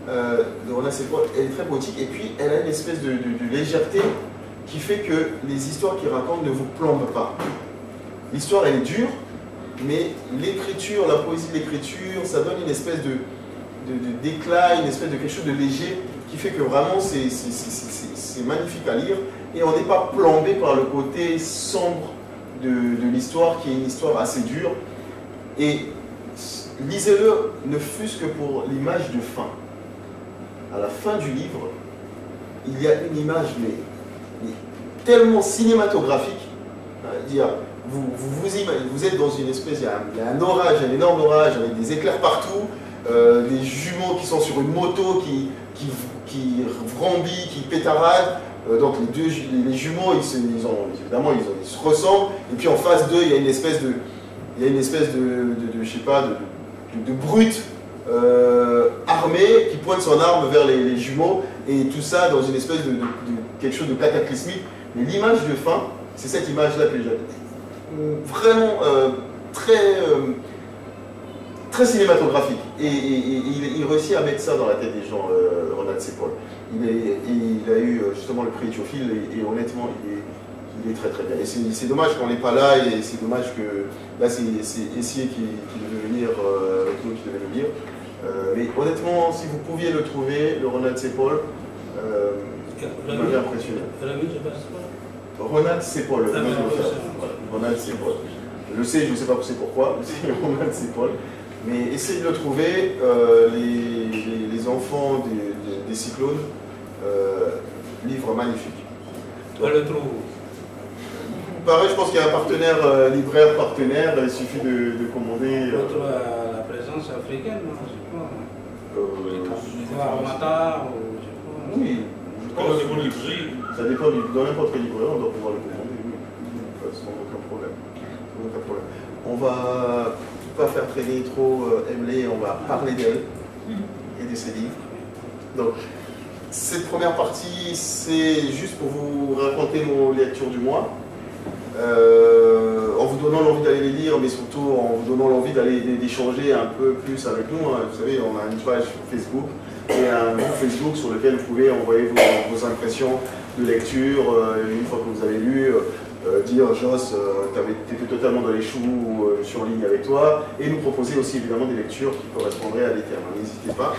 De Ronald Sepol, elle est très poétique, et puis elle a une espèce de légèreté qui fait que les histoires qu'il raconte ne vous plombent pas. L'histoire, elle est dure, mais l'écriture, la poésie de l'écriture, ça donne une espèce d'éclat, une espèce de quelque chose de léger, qui fait que vraiment c'est magnifique à lire, et on n'est pas plombé par le côté sombre de l'histoire, qui est une histoire assez dure. Et lisez-le, ne fût-ce que pour l'image de fin. À la fin du livre, il y a une image mais tellement cinématographique, dire, vous êtes dans une espèce, il y a un orage, un énorme orage avec des éclairs partout, des jumeaux qui sont sur une moto qui vrombit, qui pétarade. Donc les jumeaux, ils se ressemblent, et puis en face d'eux, il y a une espèce de je sais pas, de brute armée qui pointe son arme vers les jumeaux, et tout ça dans une espèce de quelque chose de cataclysmique. Mais l'image de fin, c'est cette image-là que j'ai vraiment très cinématographique. Et il réussit à mettre ça dans la tête des gens, Ronald Sepol. Il a eu justement le prix Étiophile, et honnêtement, il est très très bien. Et c'est dommage qu'on n'est pas là, et c'est dommage que là c'est Essier qui devait venir, avec nous qui devait le lire. Mais honnêtement, si vous pouviez le trouver, le Ronald Sepol, il m'avait impressionné. Ronald Sepol, Ronald Sepol. Je le sais, je ne sais pas pourquoi, c'est Ronald Sepol. Mais essayez de le trouver, les enfants des cyclones, livre magnifique. On le trouve. Pareil, je pense qu'il y a un partenaire, libraire partenaire, il suffit de commander. On retrouve la présence africaine, non? Je sais pas. Armata, ou je sais pas. Oui, je pense. Ça dépend dans n'importe quel libraire, on doit pouvoir le commander, oui. Sans aucun problème. On va pas faire traîner trop Emily, on va parler d'elle et de ses livres. Donc, cette première partie, c'est juste pour vous raconter nos lectures du mois. En vous donnant l'envie d'aller les lire, mais surtout en vous donnant l'envie d'aller d'échanger un peu plus avec nous. Vous savez, on a une page Facebook et un groupe Facebook sur lequel vous pouvez envoyer vos impressions de lecture. Une fois que vous avez lu, dire Joss, tu étais totalement dans les choux, je suis en ligne avec toi, et nous proposer aussi évidemment des lectures qui correspondraient à des thèmes. N'hésitez pas.